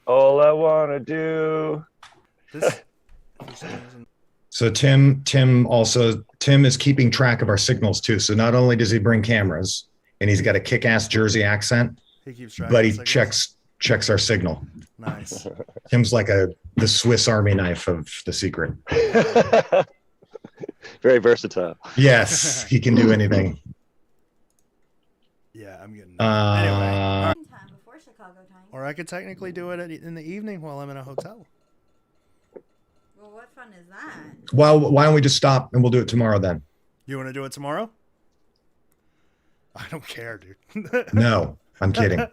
All I wanna do. This. So Tim is keeping track of our signals too. So not only does he bring cameras and he's got a kick-ass Jersey accent, He keeps track but of he signals. checks our signal. Nice. Tim's like the Swiss Army knife of The Secret. Very versatile. Yes, he can do anything. Yeah, I'm getting. Uh, Anyway, all right. Time before Chicago time. Or I could technically do it in the evening while I'm in a hotel. Well, what fun is that? Well, why don't we just stop and we'll do it tomorrow then? You want to do it tomorrow? I don't care, dude. No, I'm kidding.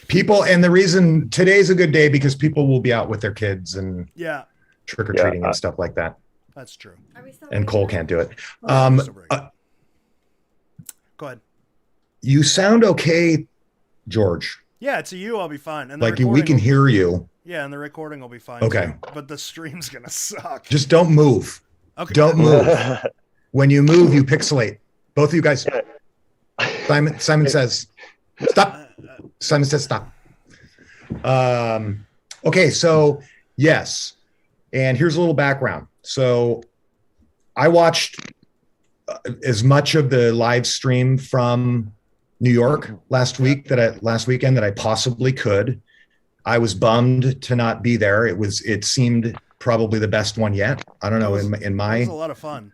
People, and the reason today's a good day because people will be out with their kids and Yeah, trick-or-treating and stuff like that. that's true. Are we still And Cole can't do it. Oh, still breaking. Go ahead. You sound okay, George. Yeah, to you, I'll be fine. And the Like we recording can will- hear you. Yeah, and the recording will be fine. Okay. Too, but the stream's gonna suck. Just don't move. Okay. Don't move. When you move, you pixelate. Both of you guys. Simon says, stop. Simon says, stop. Okay, so yes. And here's a little background. So I watched as much of the live stream from New York last weekend that I possibly could. I was bummed to not be there. It seemed probably the best one yet. I don't know. It was a lot of fun.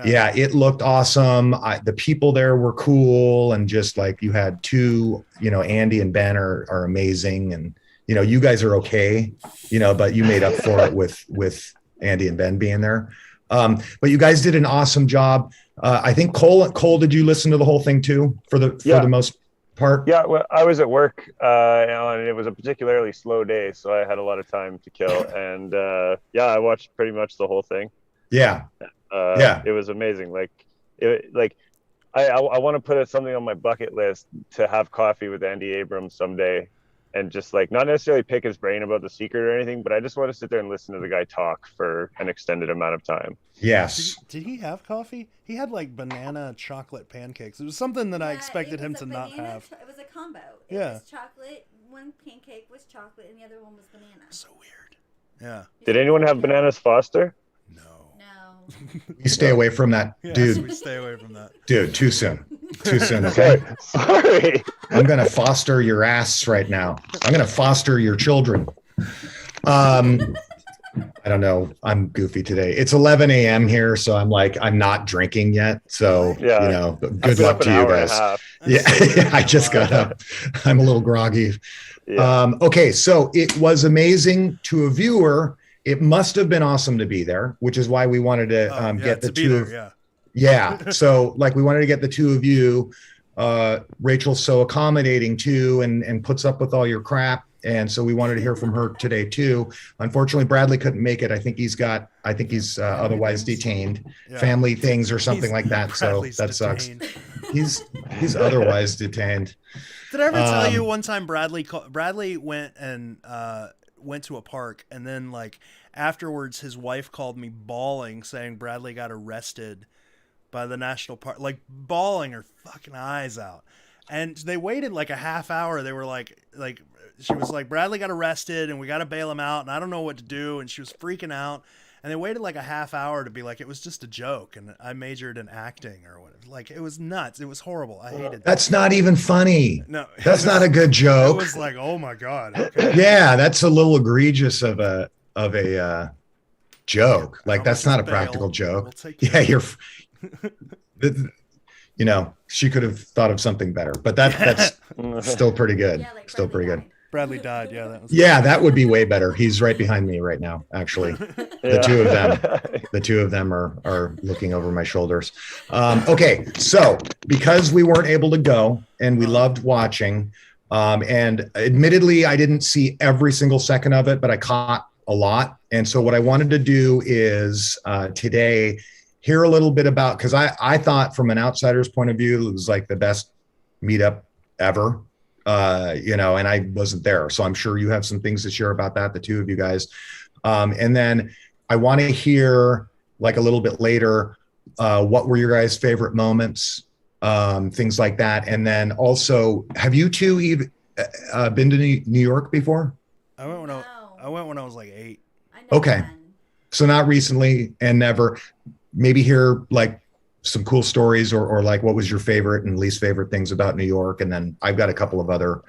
Yeah, it looked awesome. The people there were cool, and just like you had two, Andy and Ben are amazing, and you guys are okay, but you made up for it with Andy and Ben being there. But you guys did an awesome job. I think Cole, did you listen to the whole thing too for the most part? Yeah, well, I was at work, and it was a particularly slow day, so I had a lot of time to kill. And I watched pretty much the whole thing. Yeah. It was amazing. I want to put something on my bucket list to have coffee with Andy Abrams someday, and just not necessarily pick his brain about The Secret or anything, but I just want to sit there and listen to the guy talk for an extended amount of time. Yes. Did he have coffee? He had banana chocolate pancakes. It was something that I expected him to not have. It was a combo. It Yeah. was chocolate. One pancake was chocolate, and the other one was banana. So weird. Yeah. Did anyone have Bananas Foster? No. You stay away from that, Yeah, dude. we stay away from that. Dude, too soon. Too soon. Okay. Sorry. I'm gonna foster your ass right now. I'm gonna foster your children. I don't know. I'm goofy today. It's 11 a.m. here, so I'm not drinking yet. So good luck to you guys. Yeah, I just got up. I'm a little groggy. Yeah. Okay, so it was amazing to a viewer. It must have been awesome to be there, which is why we wanted to get the two of so we wanted to get the two of you. Rachel's so accommodating too, and puts up with all your crap, and so we wanted to hear from her today too. Unfortunately, Bradley couldn't make it. I think he's otherwise detained, family things or something like that. Bradley's so that detained. sucks. He's otherwise detained. Did I ever tell you one time Bradley went and went to a park, and then afterwards his wife called me bawling, saying Bradley got arrested by the national park, bawling her fucking eyes out. And they waited a half hour. They were she was like, Bradley got arrested and we got to bail him out and I don't know what to do. And she was freaking out. And they waited a half hour to be it was just a joke. And I majored in acting or whatever. It was nuts. It was horrible. I hated that. That's not even funny. No, that's not a good joke. It was oh my God. Okay. Yeah, that's a little egregious of a joke. That's not a practical joke. You're she could have thought of something better, but that's still pretty good. Still pretty good. Bradley died. Yeah, that was. Yeah, that would be way better. He's right behind me right now. Actually, the two of them are looking over my shoulders. Okay, so because we weren't able to go and we loved watching, and admittedly, I didn't see every single second of it, but I caught a lot. And so what I wanted to do is today hear a little bit about, because I thought from an outsider's point of view, it was the best meetup ever, and I wasn't there. So I'm sure you have some things to share about that, the two of you guys. And then I want to hear a little bit later, what were your guys' favorite moments, things like that. And then also, have you two even been to New York before? I went when No. I went when I was like 8. I know Okay. one. So not recently and never. Maybe hear like some cool stories or like what was your favorite and least favorite things about New York, and then I've got a couple of other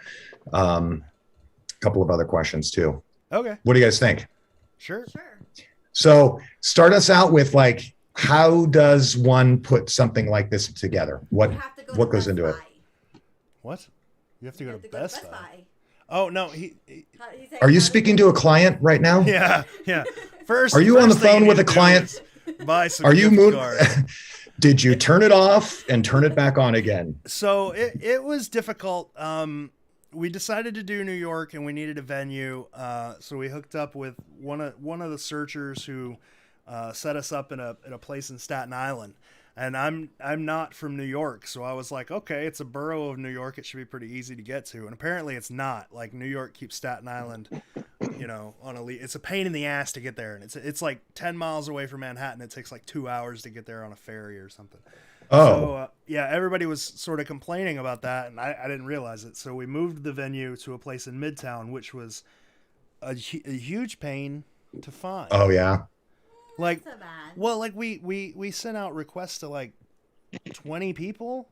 questions too. Okay. What do you guys think? Sure. Sure. So start us out with like, how does one put something like this together? What You have to go what to goes Best into it? Buy. What? You have to You go have to Best Buy. Buy. Oh no, He's Are you how speaking to a client right now? yeah. First, Are you on the first thing phone you with need a to do client? is buy some Are you gift moving? cards. Did you turn it off and turn it back on again? So it was difficult. We decided to do New York, and we needed a venue. So we hooked up with one of the searchers who set us up in a place in Staten Island. And I'm not from New York, so I was like, okay, it's a borough of New York. It should be pretty easy to get to. And apparently, it's not. Like New York keeps Staten Island, on a it's a pain in the ass to get there, and it's like 10 miles away from Manhattan. It takes like 2 hours to get there on a ferry or something. Oh, So, yeah, everybody was sort of complaining about that, and I didn't realize it. So we moved the venue to a place in Midtown, which was a huge pain to find. oh yeah. Like, so bad. well, like we sent out requests to like 20 people,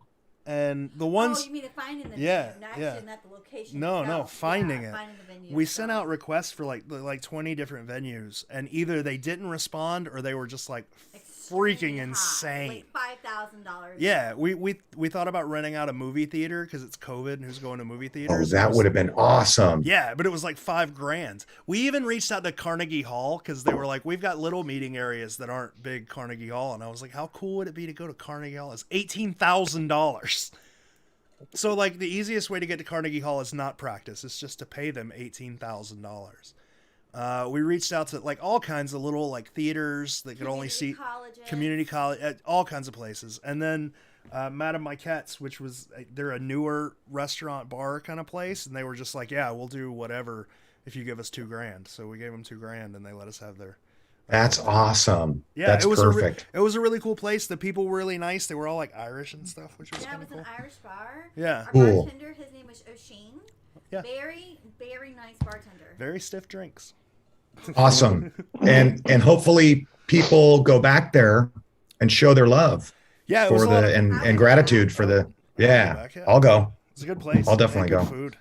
and the ones Oh, you mean finding the Yeah, venue, yeah. not the location. No, itself. finding Yeah, it. Finding the venue we itself. sent out requests for like 20 different venues, and either they didn't respond or they were just like freaking Extremely high, insane. Like $5,000. Yeah, we thought about renting out a movie theater because it's COVID and who's going to movie theaters. Oh, that would have been awesome. Yeah, but it was like $5,000. We even reached out to Carnegie Hall because they were like, we've got little meeting areas that aren't big Carnegie Hall, and I was like, how cool would it be to go to Carnegie Hall? It's $18,000. So like the easiest way to get to Carnegie Hall is not practice; it's just to pay them $18,000. We reached out to like all kinds of little like theaters that could only seat community college, all kinds of places. And then Madame Maquette's, which was they're a newer restaurant bar kind of place, and they were just like, yeah, we'll do whatever if you give us $2,000. So we gave them $2,000, and they let us have their. That's awesome. Yeah, that's it was perfect. it was a really cool place. The people were really nice. They were all like Irish and stuff, which was Yeah, it kind was of cool. an Irish bar. Yeah. Our Cool. bartender, his name was O'Sheen. Yeah. Very, very nice bartender. Very stiff drinks. Awesome. and hopefully people go back there and show their love Yeah, it was for a lot the of, and gratitude for the I'll go. It's a good place. I'll definitely They had go. good Food.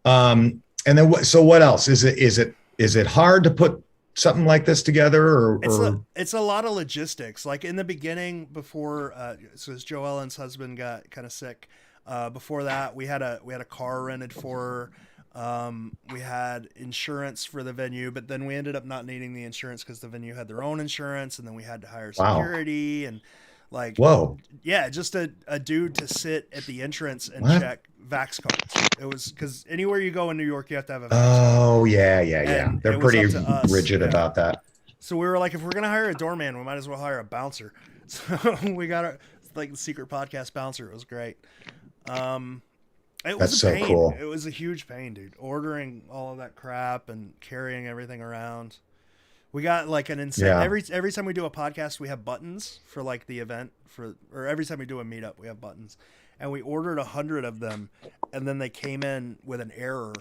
And then so what else? Is it hard to put something like this together or It's a lot of logistics. Like in the beginning, before so as Joe Ellen's husband got kind of sick, before that we had a car rented for her. We had insurance for the venue, but then we ended up not needing the insurance because the venue had their own insurance, and then we had to hire Wow. security and like whoa. yeah, just a dude to sit at the entrance and What? check Vax cards. It was because anywhere you go in New York, you have to have a Vax card. Oh yeah. And They're it was pretty up to us, rigid yeah. about that. So we were like, if we're gonna hire a doorman, we might as well hire a bouncer. So we got our like the secret podcast bouncer. It was great. It was That's a so pain. cool. It was a huge pain, dude. Ordering all of that crap and carrying everything around. We got like an insane. Yeah. Every time we do a podcast, we have buttons for like the event or every time we do a meetup, we have buttons, and we ordered 100 of them, and then they came in with an error,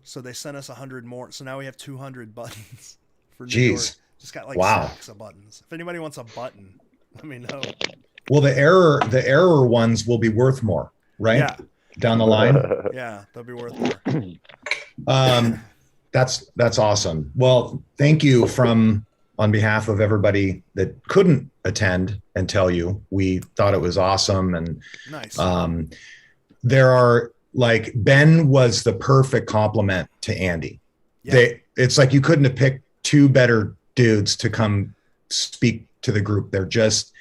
so they sent us 100 more. So now we have 200 buttons for New York. Jeez. Just got like Wow. stacks of buttons. If anybody wants a button, let me know. Well, the error ones will be worth more, right? Yeah, Down the line. yeah, they'll be worth more. That's awesome. Well, thank you on behalf of everybody that couldn't attend and tell you. We thought it was awesome. And Nice. there are like Ben was the perfect complement to Andy. Yeah. It's like you couldn't have picked two better dudes to come speak to the group. They're just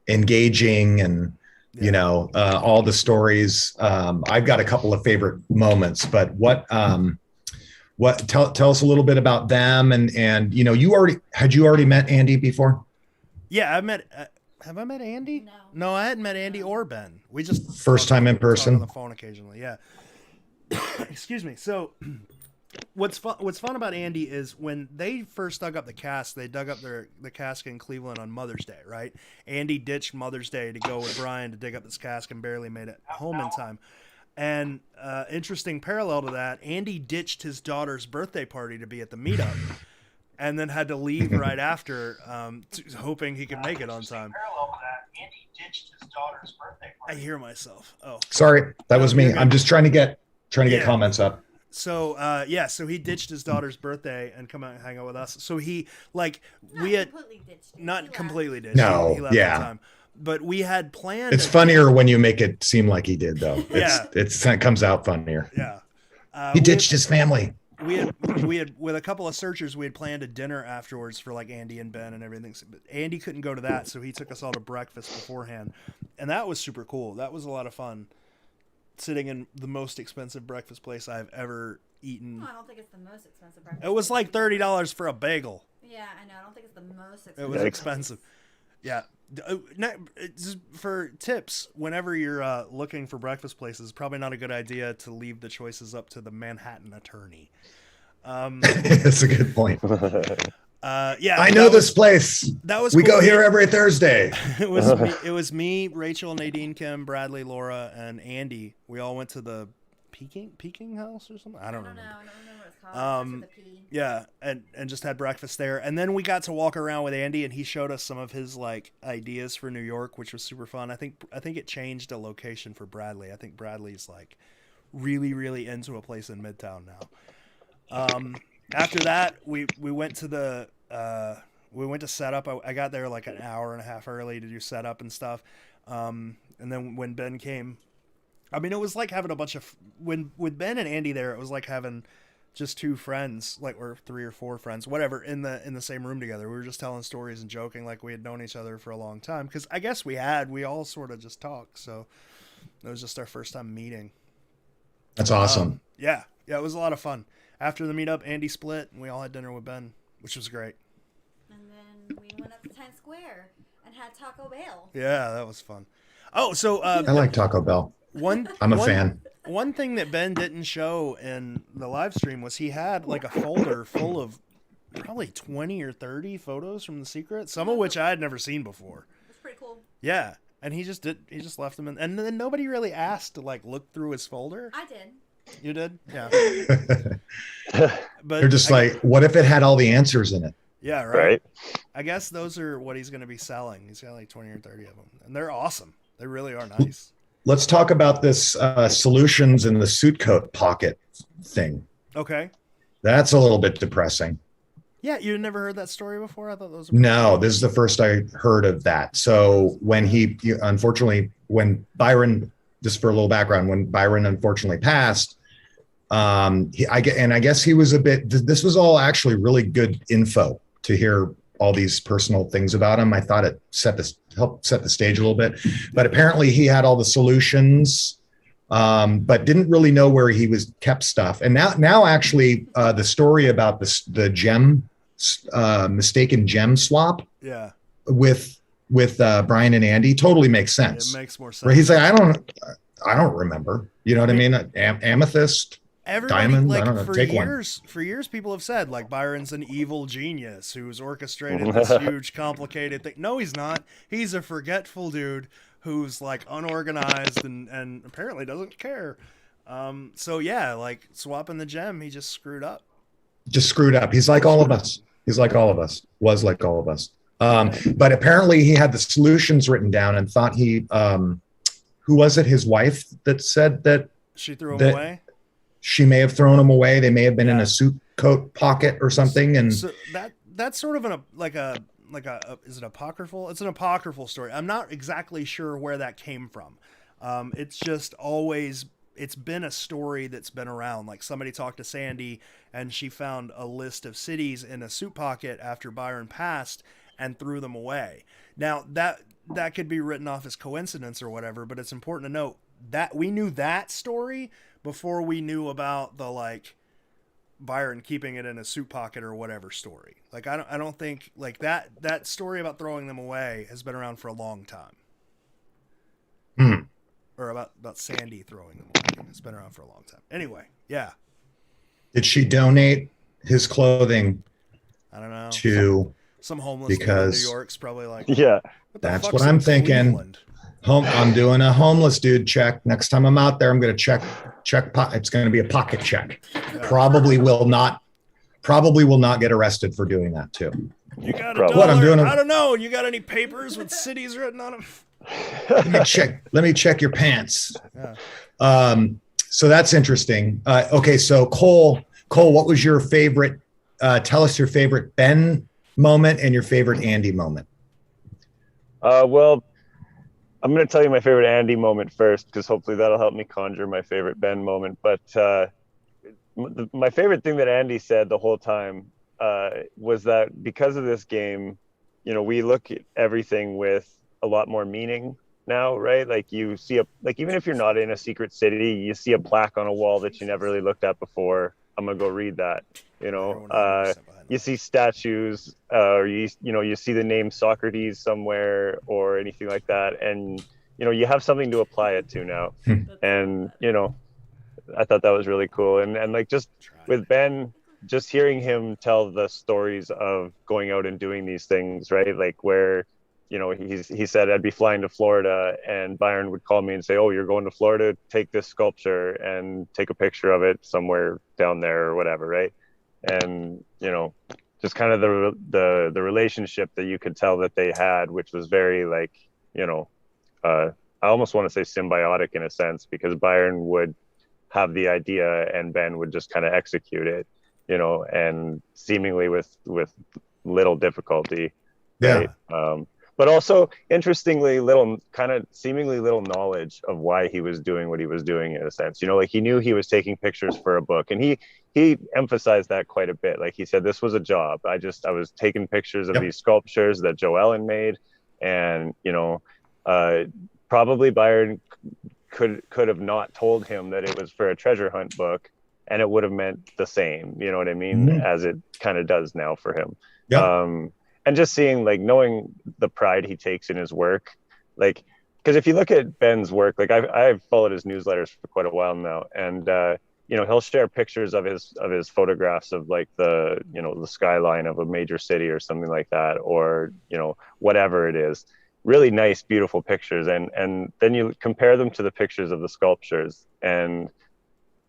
engaging and Yeah. all the stories. I've got a couple of favorite moments, but tell us a little bit about them and you already met Andy before? Yeah, have I met Andy? No, I hadn't met Andy or Ben. We just First time in person? talk on the phone occasionally. Yeah. Excuse me. So what's fun about Andy is when they first dug up the cask, they dug up the cask in Cleveland on Mother's Day, right? Andy ditched Mother's Day to go with Brian to dig up this cask and barely made it home in time. And interesting parallel to that, Andy ditched his daughter's birthday party to be at the meetup, and then had to leave right after, hoping he could make it on time. Parallel to that, Andy ditched his daughter's birthday I party. hear myself. Oh, Sorry, that was me. you're good. I'm just trying to get comments up. So so he ditched his daughter's birthday and come out and hang out with us. So he Not completely ditched it. not He completely left. ditched. No, he left yeah. on time. But we had planned. It's funnier when you make it seem like he did, though. It comes out funnier. Yeah. He ditched his family. We had with a couple of searchers, we had planned a dinner afterwards for like Andy and Ben and everything. But Andy couldn't go to that, so he took us all to breakfast beforehand, and that was super cool. That was a lot of fun. Sitting in the most expensive breakfast place I've ever eaten. Oh, I don't think it's the most expensive breakfast. It was like $30 for a bagel. Yeah, I know. I don't think it's the most expensive. It was Yikes. expensive. Yeah. Just for tips, whenever you're looking for breakfast places, it's probably not a good idea to leave the choices up to the Manhattan attorney. That's a good point. I know this place. That was We cool. go here every Thursday. It was me, Rachel, Nadine, Kim, Bradley, Laura, and Andy. We all went to the Peking house or something. I don't know. know. I don't remember what it's called. It starts with a P. Yeah, and just had breakfast there, and then we got to walk around with Andy, and he showed us some of his like ideas for New York, which was super fun. I think it changed a location for Bradley. I think Bradley's like really, really into a place in Midtown now. After that, we went to set up. I got there like an hour and a half early to do setup and stuff. And then when Ben came, I mean, it was like having a bunch of with Ben and Andy there. It was like having just two friends, like, or three or four friends, whatever, in the same room together. We were just telling stories and joking like we had known each other for a long time. Because I guess we all sort of just talked. So it was just our first time meeting. That's awesome. Yeah, it was a lot of fun. After the meetup, Andy split, and we all had dinner with Ben, which was great. And then we went up to Times Square and had Taco Bell. Yeah, that was fun. Oh, so I like Taco Bell. I'm a fan. One thing that Ben didn't show in the live stream was he had like a folder full of probably 20 or 30 photos from The Secret, some of which I had never seen before. It's pretty cool. Yeah, and he just left them in, and then nobody really asked to like look through his folder. I did. You did? Yeah. But They're just like, what if it had all the answers in it? Yeah, Right. I guess those are what he's going to be selling. He's got like 20 or 30 of them, and they're awesome. They really are nice. Let's talk about this solutions in the suit coat pocket thing. Okay. That's a little bit depressing. Yeah, you never heard that story before? I thought those were No, this is the first I heard of that. So when unfortunately, when Byron, just for a little background, when Byron unfortunately passed, I guess he was this was all actually really good info to hear all these personal things about him. I thought it helped set the stage a little bit, but apparently he had all the solutions, but didn't really know where he was kept stuff. And now actually the story about the gem, mistaken gem swap with Brian and Andy totally makes sense. It makes more sense. Where he's like, I don't remember. You know what I mean? Amethyst. Everybody, Diamond? like, I don't know. for Take years, people have said, like, Byron's an evil genius who's orchestrated this huge, complicated thing. No, he's not. He's a forgetful dude who's, like, unorganized and apparently doesn't care. So, yeah, like, swapping the gem, he just screwed up. He's like all of us. Was like all of us. But apparently he had the solutions written down and thought who was it? His wife that said that she threw him away. She may have thrown him away. They may have been in a suit coat pocket or something. And so that's sort of is it apocryphal? It's an apocryphal story. I'm not exactly sure where that came from. It's just it's been a story that's been around. Like somebody talked to Sandy and she found a list of cities in a suit pocket after Byron passed and threw them away. Now that could be written off as coincidence or whatever, but it's important to note that we knew that story before we knew about the like Byron keeping it in a suit pocket or whatever story. Like I don't think like that story about throwing them away has been around for a long time. Or about Sandy throwing them away. It's been around for a long time. Anyway, yeah. Did she donate his clothing? I don't know. To some homeless guy in New York's probably like, yeah. That's what I'm thinking. Cleveland? I'm doing a homeless dude check. Next time I'm out there, I'm going to check. It's going to be a pocket check. Probably will not get arrested for doing that too. You got Probably. $1? What, I'm doing I don't know. You got any papers with cities written on them? Let me check your pants. Yeah. So that's interesting. Okay, so Cole, what was your favorite? Tell us your favorite Ben moment and your favorite Andy moment. Well, I'm going to tell you my favorite Andy moment first, because hopefully that'll help me conjure my favorite Ben moment. But my favorite thing that Andy said the whole time was that because of this game, you know, we look at everything with a lot more meaning now, right? Like you see even if you're not in a secret city, you see a plaque on a wall that you never really looked at before. I'm going to go read that, you know. You see statues, or you see the name Socrates somewhere or anything like that, and you know you have something to apply it to now. And you know, I thought that was really cool. And like just with Ben, just hearing him tell the stories of going out and doing these things, right? Like where, you know, he said I'd be flying to Florida, and Byron would call me and say, "Oh, you're going to Florida? Take this sculpture and take a picture of it somewhere down there or whatever," right? And you know, just kind of the relationship that you could tell that they had, which was very like, you know, I almost want to say symbiotic in a sense, because Byron would have the idea and Ben would just kind of execute it, you know, and seemingly with little difficulty. Yeah. Right? But also interestingly seemingly little knowledge of why he was doing what he was doing, in a sense. You know, like he knew he was taking pictures for a book, and he emphasized that quite a bit. Like he said, this was a job. I was taking pictures of these sculptures that Joellen made, and you know, probably Byron could have not told him that it was for a treasure hunt book, and it would have meant the same, you know what I mean, as it kind of does now for him. And just seeing, like, knowing the pride he takes in his work, like, because if you look at Ben's work, like I've followed his newsletters for quite a while now, and you know, he'll share pictures of his photographs of like the skyline of a major city or something like that, or you know, whatever it is, really nice, beautiful pictures, and then you compare them to the pictures of the sculptures, and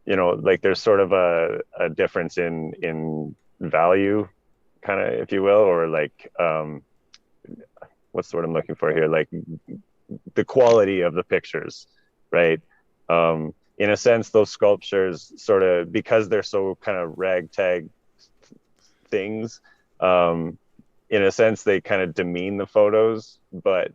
you know, like there's sort of a difference in value, kind of, if you will, or like what's the word I'm looking for here, like the quality of the pictures, right? In a sense, those sculptures sort of, because they're so kind of ragtag things, in a sense they kind of demean the photos, but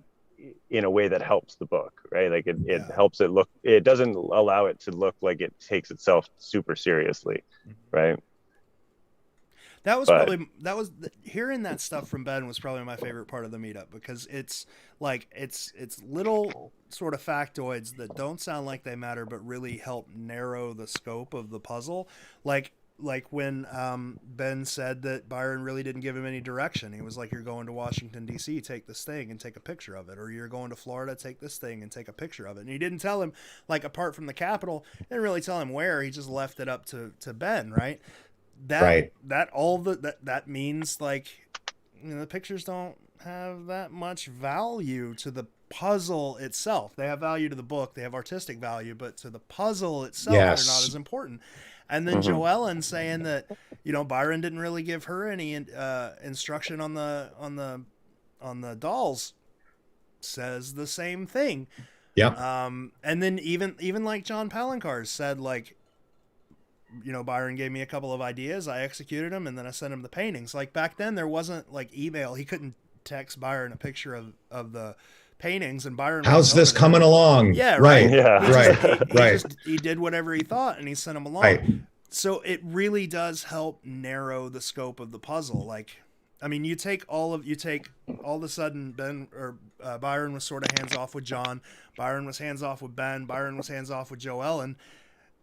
in a way that helps the book, right? Like it helps it look, it doesn't allow it to look like it takes itself super seriously, right? Hearing that stuff from Ben was probably my favorite part of the meetup, because it's like it's little sort of factoids that don't sound like they matter but really help narrow the scope of the puzzle. Like when Ben said that Byron really didn't give him any direction. He was like, "You're going to Washington D.C., take this thing and take a picture of it," or "You're going to Florida, take this thing and take a picture of it." And he didn't tell him, like, apart from the capital, didn't really tell him where. He just left it up to Ben, right? That means, like, you know, the pictures don't have that much value to the puzzle itself. They have value to the book, they have artistic value, but to the puzzle itself, they're not as important. And then Joellen saying that, you know, Byron didn't really give her any instruction on the dolls, says the same thing. Yeah. And then even like John Palancar said, like, you know, Byron gave me a couple of ideas, I executed them, and then I sent him the paintings. Like back then there wasn't like email. He couldn't text Byron a picture of the paintings, and Byron, how's this coming along? Yeah, right. Yeah, he did whatever he thought, and he sent him along. Right. So it really does help narrow the scope of the puzzle. Like, I mean, you take all of a sudden Byron was sort of hands off with John, Byron was hands off with Ben, Byron was hands off with Joellen,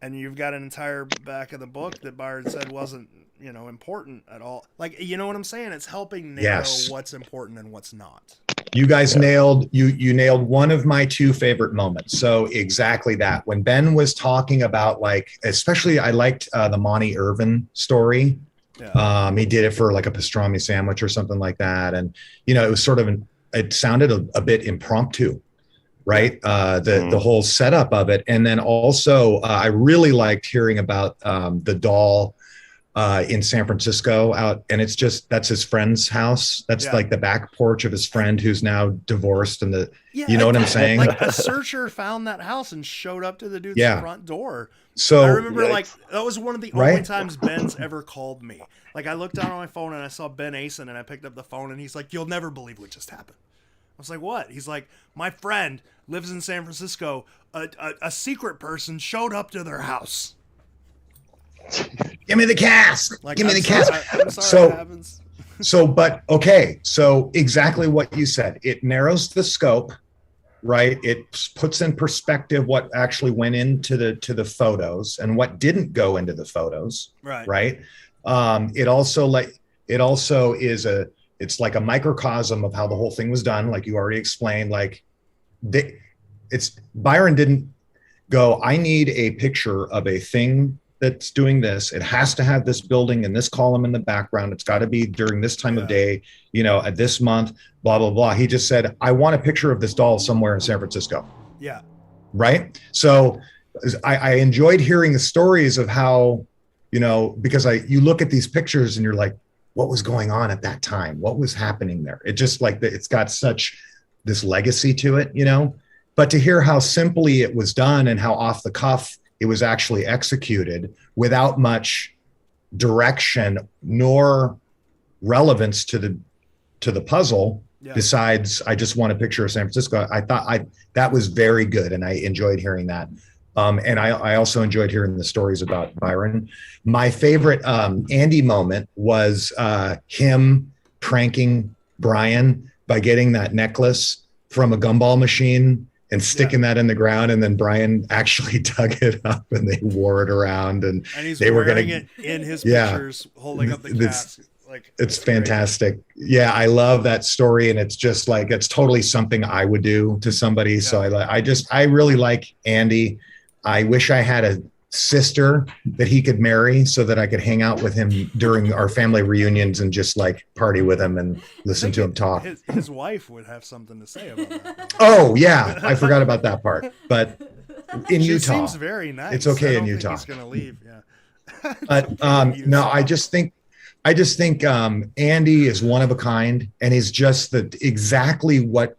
and you've got an entire back of the book that Byron said wasn't, you know, important at all. Like, you know what I'm saying? It's helping narrow what's important and what's not. You guys nailed one of my two favorite moments. So exactly that. When Ben was talking about, like, especially I liked the Monty Irvin story. Yeah. He did it for like a pastrami sandwich or something like that. And, you know, it was sort of it sounded a bit impromptu. right? The whole setup of it. And then also I really liked hearing about the doll in San Francisco out, and it's just, that's his friend's house. That's like the back porch of his friend who's now divorced, and you know what I'm saying? Like a searcher found that house and showed up to the dude's front door. So I remember like that was one of the only times Ben's ever called me. Like I looked down on my phone and I saw Ben Asen, and I picked up the phone and he's like, "You'll never believe what just happened." I was like, "What?" He's like, "My friend lives in San Francisco. A secret person showed up to their house." Give me the cask. Like, Give me the cask. I'm sorry that happens. But okay. So exactly what you said. It narrows the scope, right? It puts in perspective what actually went into the photos and what didn't go into the photos. Right. It also is it's like a microcosm of how the whole thing was done. Like you already explained, like Byron didn't go, I need a picture of a thing that's doing this. It has to have this building and this column in the background. It's got to be during this time of day, at this month, blah, blah, blah. He just said, I want a picture of this doll somewhere in San Francisco. Yeah. Right. So I enjoyed hearing the stories of how, because you look at these pictures and you're like, what was going on at that time? What was happening there? It just like it's got such this legacy to it, but to hear how simply it was done and how off the cuff it was actually executed without much direction nor relevance to the puzzle. Besides, I just want a picture of San Francisco. I thought that was very good, and I enjoyed hearing that. And I also enjoyed hearing the stories about Byron. My favorite Andy moment was him pranking Brian by getting that necklace from a gumball machine and sticking that in the ground, and then Brian actually dug it up and they wore it around, and he's they were wearing it in his pictures, holding up the cask. Like it's fantastic. Yeah, I love that story, and it's just like it's totally something I would do to somebody. So I really like Andy. I wish I had a sister that he could marry so that I could hang out with him during our family reunions and just like party with him and listen to him talk. His wife would have something to say about that. Oh yeah, I forgot about that part. But in she Utah, seems very nice. It's okay in think Utah. He's gonna leave. Yeah. But no, I just think Andy is one of a kind, and he's just exactly what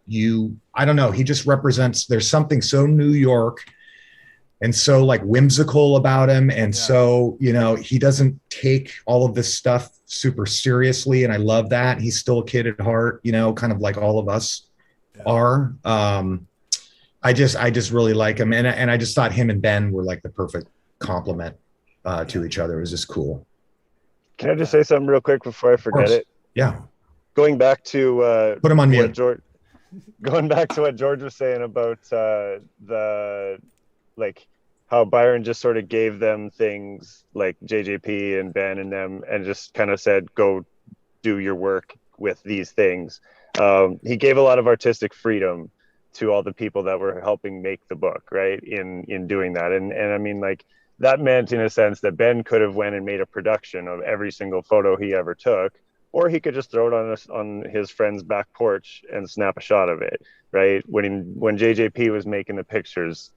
I don't know. He just represents. There's something so New York and so like whimsical about him. And so, he doesn't take all of this stuff super seriously. And I love that. He's still a kid at heart, kind of like all of us are. I just really like him. And I just thought him and Ben were like the perfect complement to each other. It was just cool. Can I just say something real quick before I forget it? Yeah. Going back to put him on mute. Going back to what George was saying about how Byron just sort of gave them things like JJP and Ben and them, and just kind of said, go do your work with these things. He gave a lot of artistic freedom to all the people that were helping make the book, right? In doing that. And I mean, like, that meant in a sense that Ben could have went and made a production of every single photo he ever took, or he could just throw it on his friend's back porch and snap a shot of it, right? When JJP was making the pictures,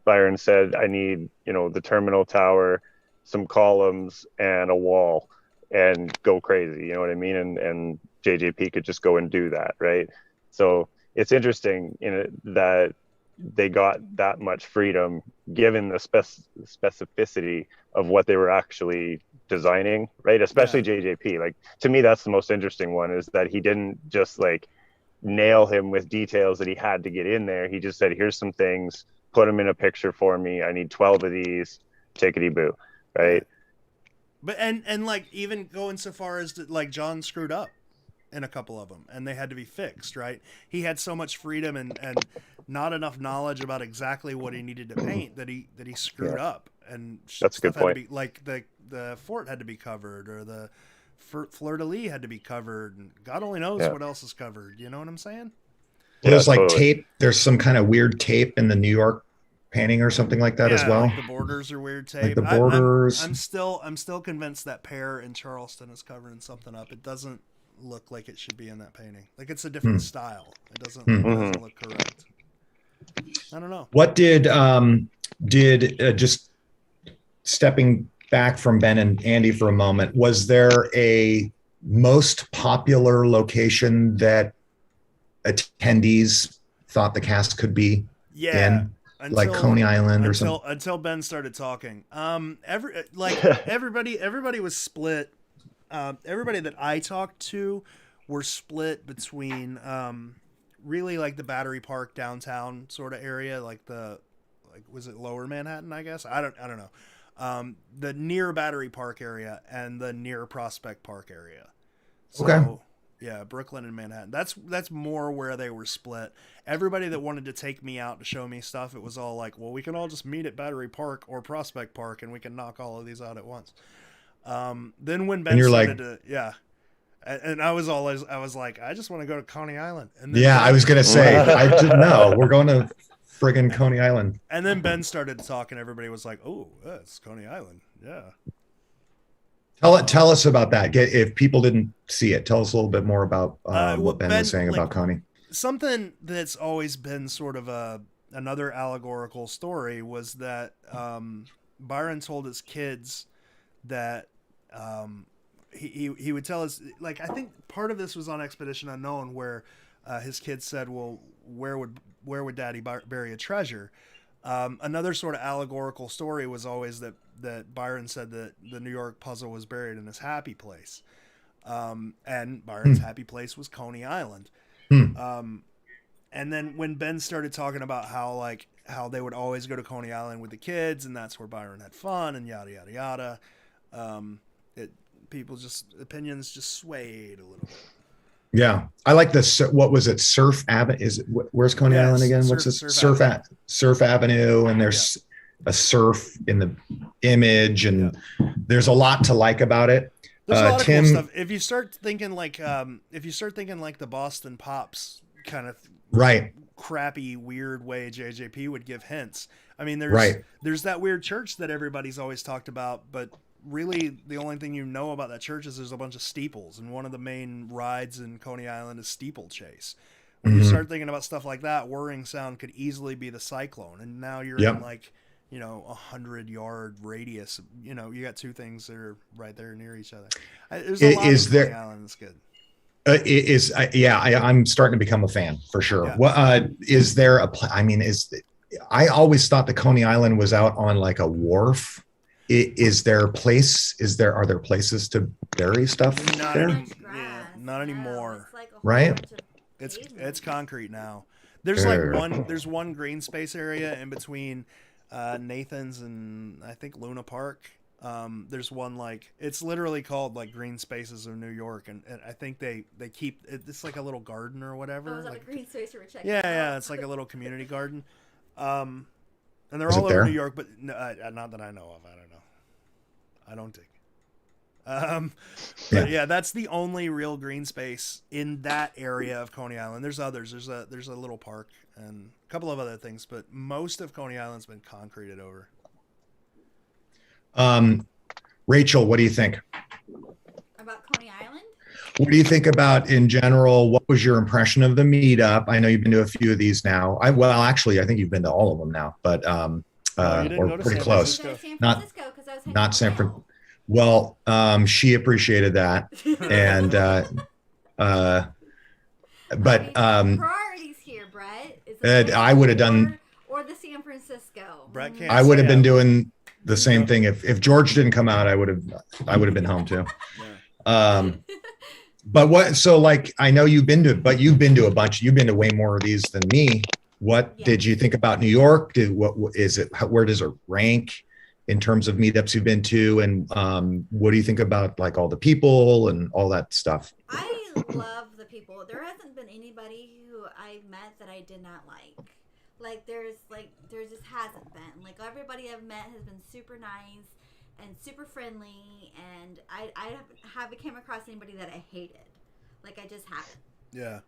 Byron said, I need, the terminal tower, some columns, and a wall, and go crazy, you know what I mean? And JJP could just go and do that, right? So it's interesting that they got that much freedom given the specificity of what they were actually designing, right? Especially JJP. Like, to me, that's the most interesting one, is that he didn't just like nail him with details that he had to get in there. He just said, here's some things, put them in a picture for me. I need 12 of these, tickety boo, right? But and like even going so far as to, like, John screwed up in a couple of them and they had to be fixed, right? He had so much freedom and not enough knowledge about exactly what he needed to paint that he screwed up. And that's a good point. Had to be, like the fort had to be covered, or the fleur-de-lis had to be covered, and God only knows what else is covered. You know what I'm saying? There's like tape. There's some kind of weird tape in the New York painting or something like that as well. Like the borders are weird tape. Like the borders. I'm still convinced that pear in Charleston is covering something up. It doesn't look like it should be in that painting. Like, it's a different style. It doesn't look correct. I don't know. What did just stepping back from Ben and Andy for a moment, was there a most popular location that attendees thought the cast could be in? Like Coney Island or something? Until Ben started talking. Everybody was split. Everybody that I talked to were split between really like the Battery Park downtown sort of area, like was it Lower Manhattan, I guess? I don't know. The near Battery Park area and the near Prospect Park area. So, okay. Yeah, Brooklyn and Manhattan. That's more where they were split. Everybody that wanted to take me out to show me stuff, it was all like, well, we can all just meet at Battery Park or Prospect Park and we can knock all of these out at once. Then when Ben started to, yeah. And I was like, I just want to go to Coney Island. And then I was going to say, I didn't know. We're going to friggin' Coney Island. And then Ben started to talk and everybody was like, oh, it's Coney Island. Yeah. Tell us about that. If people didn't see it, tell us a little bit more about what Ben was saying about Coney. Something that's always been sort of another allegorical story was that Byron told his kids that he would tell us, like, I think part of this was on Expedition Unknown where his kids said, well, where would Daddy bury a treasure? Another sort of allegorical story was always that Byron said that the New York puzzle was buried in his happy place. And Byron's happy place was Coney Island. And then when Ben started talking about how they would always go to Coney Island with the kids and that's where Byron had fun and yada, yada, yada. Opinions just swayed a little bit. Yeah, I like this. What was it? Surf Avenue? Where's Coney Island again? What's this? Surf Avenue, and there's a surf in the image, and there's a lot to like about it. There's a lot of cool stuff. If you start thinking like the Boston Pops kind of crappy, weird way JJP would give hints. I mean, there's that weird church that everybody's always talked about, but really the only thing you know about that church is there's a bunch of steeples, and one of the main rides in Coney Island is Steeplechase. When you start thinking about stuff like that, Whirring Sound could easily be the Cyclone, and now you're in 100-yard radius. You got two things that are right there near each other. There's a lot of Coney Island that's good. I'm starting to become a fan for sure. Yeah. What is there I always thought the Coney Island was out on like a wharf. Are there places to bury stuff there? Not anymore. It's like right? It's concrete now. There's one green space area in between Nathan's and I think Luna Park. There's one it's literally called like Green Spaces of New York, and I think they keep it's like a little garden or whatever. Is that a green space or yeah, it's like a little community garden. And they're all over New York, but no, not that I know of. I don't know. I don't dig. But yeah, that's the only real green space in that area of Coney Island. There's others. There's a little park and a couple of other things, but most of Coney Island's been concreted over. Rachel, what do you think about Coney Island? What do you think about in general? What was your impression of the meetup? I know you've been to a few of these now. I think you've been to all of them now, but or pretty close. Not San Francisco. Well, she appreciated that, and priorities here, Brett. I would have done or the San Francisco. Brett can't I would have been doing the same thing if George didn't come out. I would have been home too. Yeah. But what? So like, I know you've been to a bunch. You've been to way more of these than me. What did you think about New York? Where does it rank in terms of meetups you've been to? And what do you think about like all the people and all that stuff? I love the people. There hasn't been anybody who I've met that I did not like. There just hasn't been. Like everybody I've met has been super nice and super friendly, and I haven't came across anybody that I hated. I just haven't. Yeah.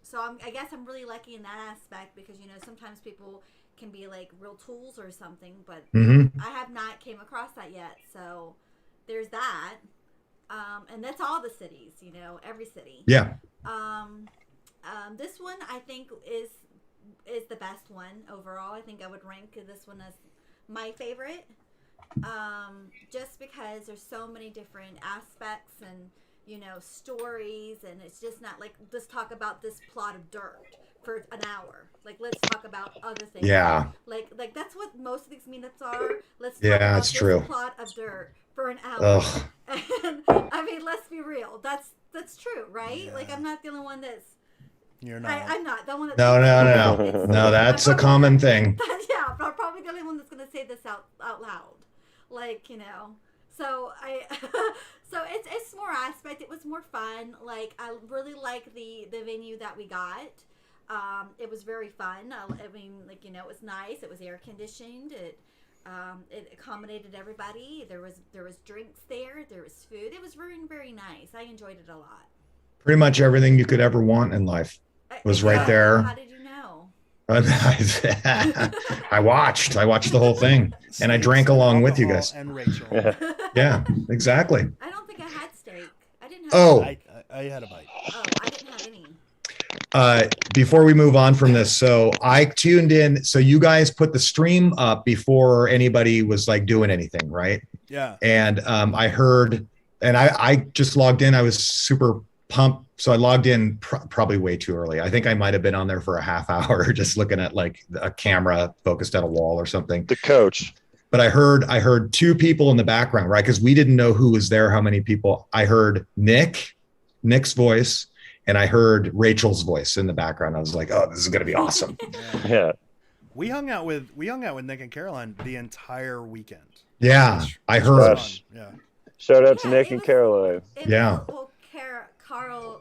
So I guess I'm really lucky in that aspect because sometimes people can be like real tools or something, but I have not came across that yet. So there's that. And that's all the cities, every city. Yeah. This one I think is is the best one overall. I think I would rank this one as my favorite. Just because there's so many different aspects and, you know, stories, and it's just not like, let's talk about this plot of dirt for an hour. Like, let's talk about other things. Yeah. Like that's what most of these meetups are. Let's talk Yeah, about it's this true. plot of dirt for an hour. Ugh. And I mean, let's be real. That's true, right? Yeah. Like, I'm not the only one that's. You're not. I'm not the one that. No. No, that's a common thing. Yeah, but I'm probably the only one that's gonna say this out loud. Like, you know. So so it's more aspect. It was more fun. Like, I really like the venue that we got. It was very fun. I mean, like, you know, it was nice. It was air conditioned. It accommodated everybody. There was drinks there. There was food. It was very, very nice. I enjoyed it a lot. Pretty much everything you could ever want in life was right there. How did you know? I watched the whole thing, and I drank along with you guys. And Rachel. Yeah, exactly. I don't think I had steak. I didn't have. Oh. I had a bite. Oh, I didn't have any. Before we move on from this, so I tuned in. So you guys put the stream up before anybody was like doing anything, right? Yeah. And I heard, and I just logged in. I was super pumped. So I logged in probably way too early. I think I might have been on there for a half hour just looking at like a camera focused at a wall or something. The coach. But I heard two people in the background, right? Because we didn't know who was there, how many people. I heard Nick's voice, and I heard Rachel's voice in the background. I was like, oh, this is gonna be awesome. Yeah. We hung out with Nick and Caroline the entire weekend. Yeah, I heard. Gosh. Yeah. Shout out to Yeah, Nick it and was- Caroline. Yeah. Well, Carolina.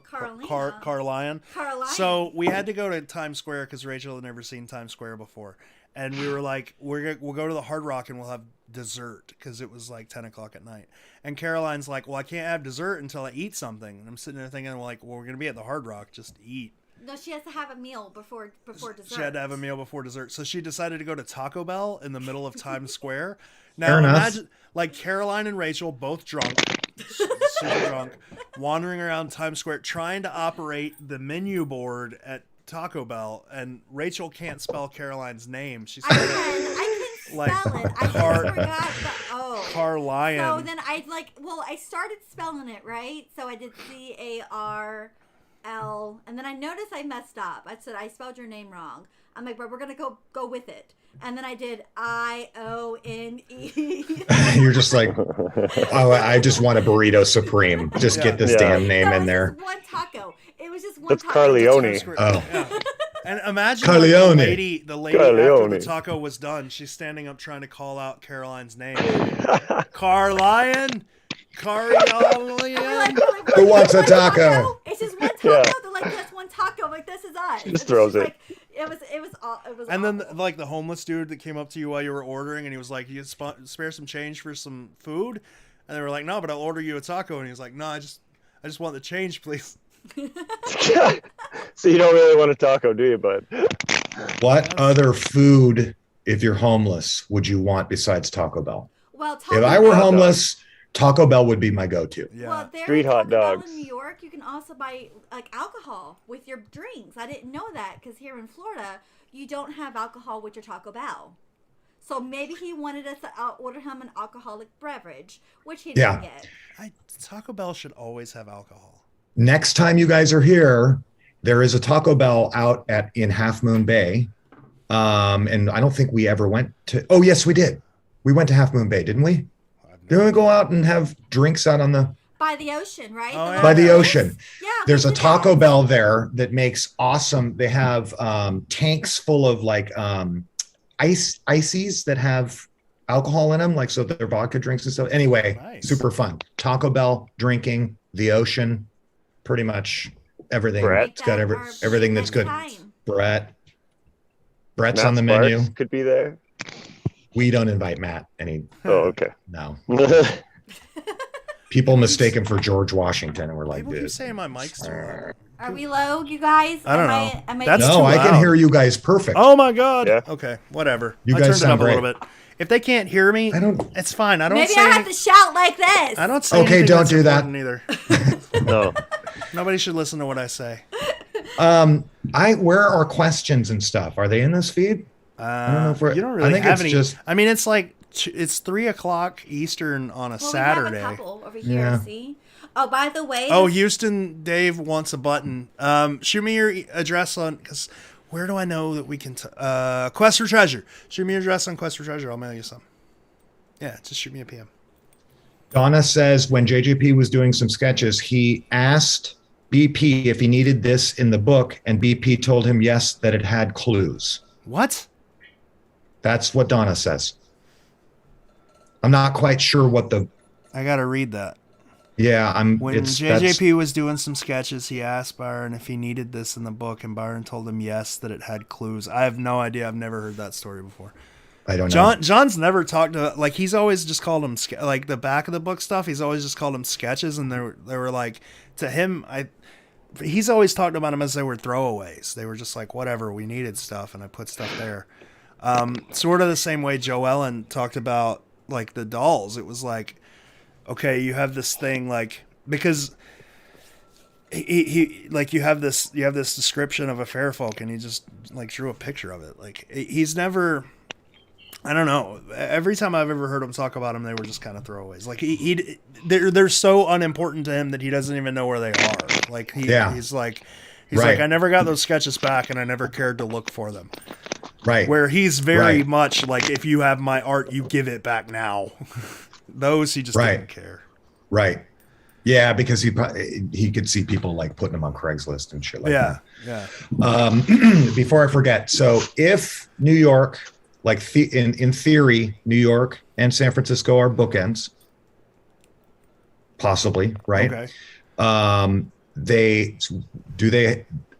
Carlion. Carolina. So we had to go to Times Square because Rachel had never seen Times Square before, and we were like, we'll go to the Hard Rock and we'll have dessert because it was like 10 o'clock at night. And Caroline's like, well, I can't have dessert until I eat something. And I'm sitting there thinking, like, well, we're gonna be at the Hard Rock, just eat. No, she has to have a meal before dessert. She had to have a meal before dessert, so she decided to go to Taco Bell in the middle of Times Square. Now Fair enough. imagine, like, Caroline and Rachel, both drunk, super drunk, wandering around Times Square trying to operate the menu board at Taco Bell, and Rachel can't spell Caroline's name. She's I can Like, spell it. I just forgot the O. Carlion. So then I started spelling it right. So I did CARL, and then I noticed I messed up. I said I spelled your name wrong. I'm like, but we're gonna go with it. And then I did IONE. You're just like, oh, I just want a burrito supreme. Just get this damn name in there. One taco. It was just one That's taco. Carleone. Oh. Yeah. And imagine like, Carleone. the lady after Carleone. the taco was done, she's standing up trying to call out Caroline's name. Carlion? Carlion? Who wants a taco? It's just one taco. Yeah. They're like, that's one taco. I'm like, this is us. Just throws it. Like, it was And then awful. like the homeless dude that came up to you while you were ordering, and he was like, "You spare some change for some food?" And they were like, "No, but I'll order you a taco." And he was like, "No, I just want the change, please." So you don't really want a taco, do you, bud? What other food, if you're homeless, would you want besides Taco Bell? Well, Taco If I were Bell- homeless, Taco Bell would be my go-to. Yeah. Well, there Street at hot Taco Bell dogs. in New York, you can also buy like alcohol with your drinks. I didn't know that because here in Florida, you don't have alcohol with your Taco Bell. So maybe he wanted us to order him an alcoholic beverage, which he didn't get. Taco Bell should always have alcohol. Next time you guys are here, there is a Taco Bell out in Half Moon Bay. And I don't think we ever went to, oh yes, we did. We went to Half Moon Bay, didn't we? Didn't we go out and have drinks out on the, By the ocean, right? Oh, yeah. by the little ocean? boats? Yeah. There's we a did Taco that. Bell there that makes awesome. They have tanks full of like ices that have alcohol in them, like so they're vodka drinks and stuff. Anyway, Nice. super fun. Taco Bell, drinking, the ocean, pretty much everything. Brett. It's got Our everything that's good. next time. Brett's Matt on the Sparks menu. could be there. We don't invite Matt any. Oh, okay. No, people mistake him for George Washington, and we're like, People keep dude. saying my mic's too loud. Are we low, you guys? I don't Am know. am I That's No, too I can loud. hear you guys perfect. Oh my god. Yeah. Okay, whatever. You I guys turned it sound up a little great. bit. If they can't hear me, I don't. it's fine. I don't Maybe say I have any- to shout like this. I don't say Okay, anything don't that's do that. important either. No. Nobody should listen to what I say. Where are questions and stuff? Are they in this feed? I don't know if you don't really have any. Just, I mean, it's like it's 3:00 Eastern on a Saturday. We have a couple over here. Yeah. See. Oh, by the way. Oh, Houston Dave wants a button. Shoot me your address on, because where do I know that we can? Quest for Treasure. Shoot me your address on Quest for Treasure. I'll mail you some. Yeah, just shoot me a PM. Donna says when JJP was doing some sketches, he asked BP if he needed this in the book, and BP told him yes, that it had clues. What? That's what Donna says. I'm not quite sure what the. I gotta read that. Yeah, When JJP was doing some sketches, he asked Byron if he needed this in the book, and Byron told him yes, that it had clues. I have no idea. I've never heard that story before. I don't know. John's never talked to, like, he's always just called them like the back of the book stuff. He's always just called them sketches, and they were like, to him, he's always talked about them as they were throwaways. They were just like, whatever, we needed stuff, and I put stuff there. Sort of the same way Joe Ellen talked about like the dolls. It was like, okay, you have this thing, like, because he like you have this description of a fair folk, and he just like drew a picture of it. Like, he's never, I don't know. Every time I've ever heard him talk about them, they were just kind of throwaways. Like they're so unimportant to him that he doesn't even know where they are. Like he's like I never got those sketches back, and I never cared to look for them. Right. Where he's very much like, if you have my art, you give it back now. Those he just didn't care. Right. Yeah, because he could see people like putting them on Craigslist and shit like that. Yeah. Before I forget, so if New York, like in theory, New York and San Francisco are bookends, possibly, right? Okay.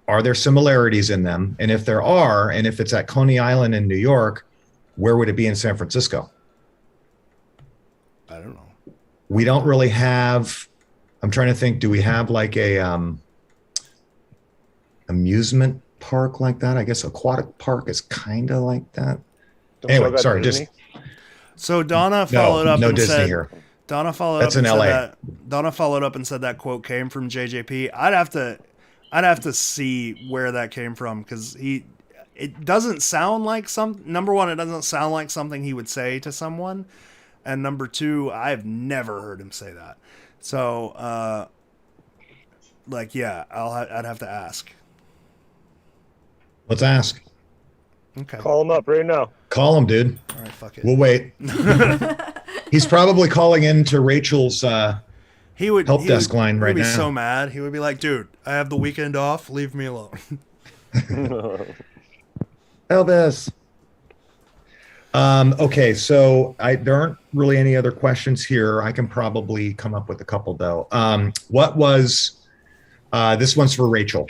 Are there similarities in them? And if there are, and if it's at Coney Island in New York, where would it be in San Francisco? I don't know. We don't really have, I'm trying to think, do we have like a amusement park like that? I guess aquatic park is kind of like that. Anyway, sorry, Disney? So Donna followed up no and Disney said, here. Donna followed That's up and in said LA. Donna followed up and said that quote came from JJP. I'd have to see where that came from, because it doesn't sound like number one, it doesn't sound like something he would say to someone, and number two, I've never heard him say that. So, I'd have to ask. Let's ask. Okay. Call him up right now. Call him, dude. All right, fuck it. We'll wait. He's probably calling into Rachel's help desk line right now. He would be so mad. He would be like, dude, I have the weekend off. Leave me alone. Elvis. Okay, so there aren't really any other questions here. I can probably come up with a couple, though. What was, this one's for Rachel,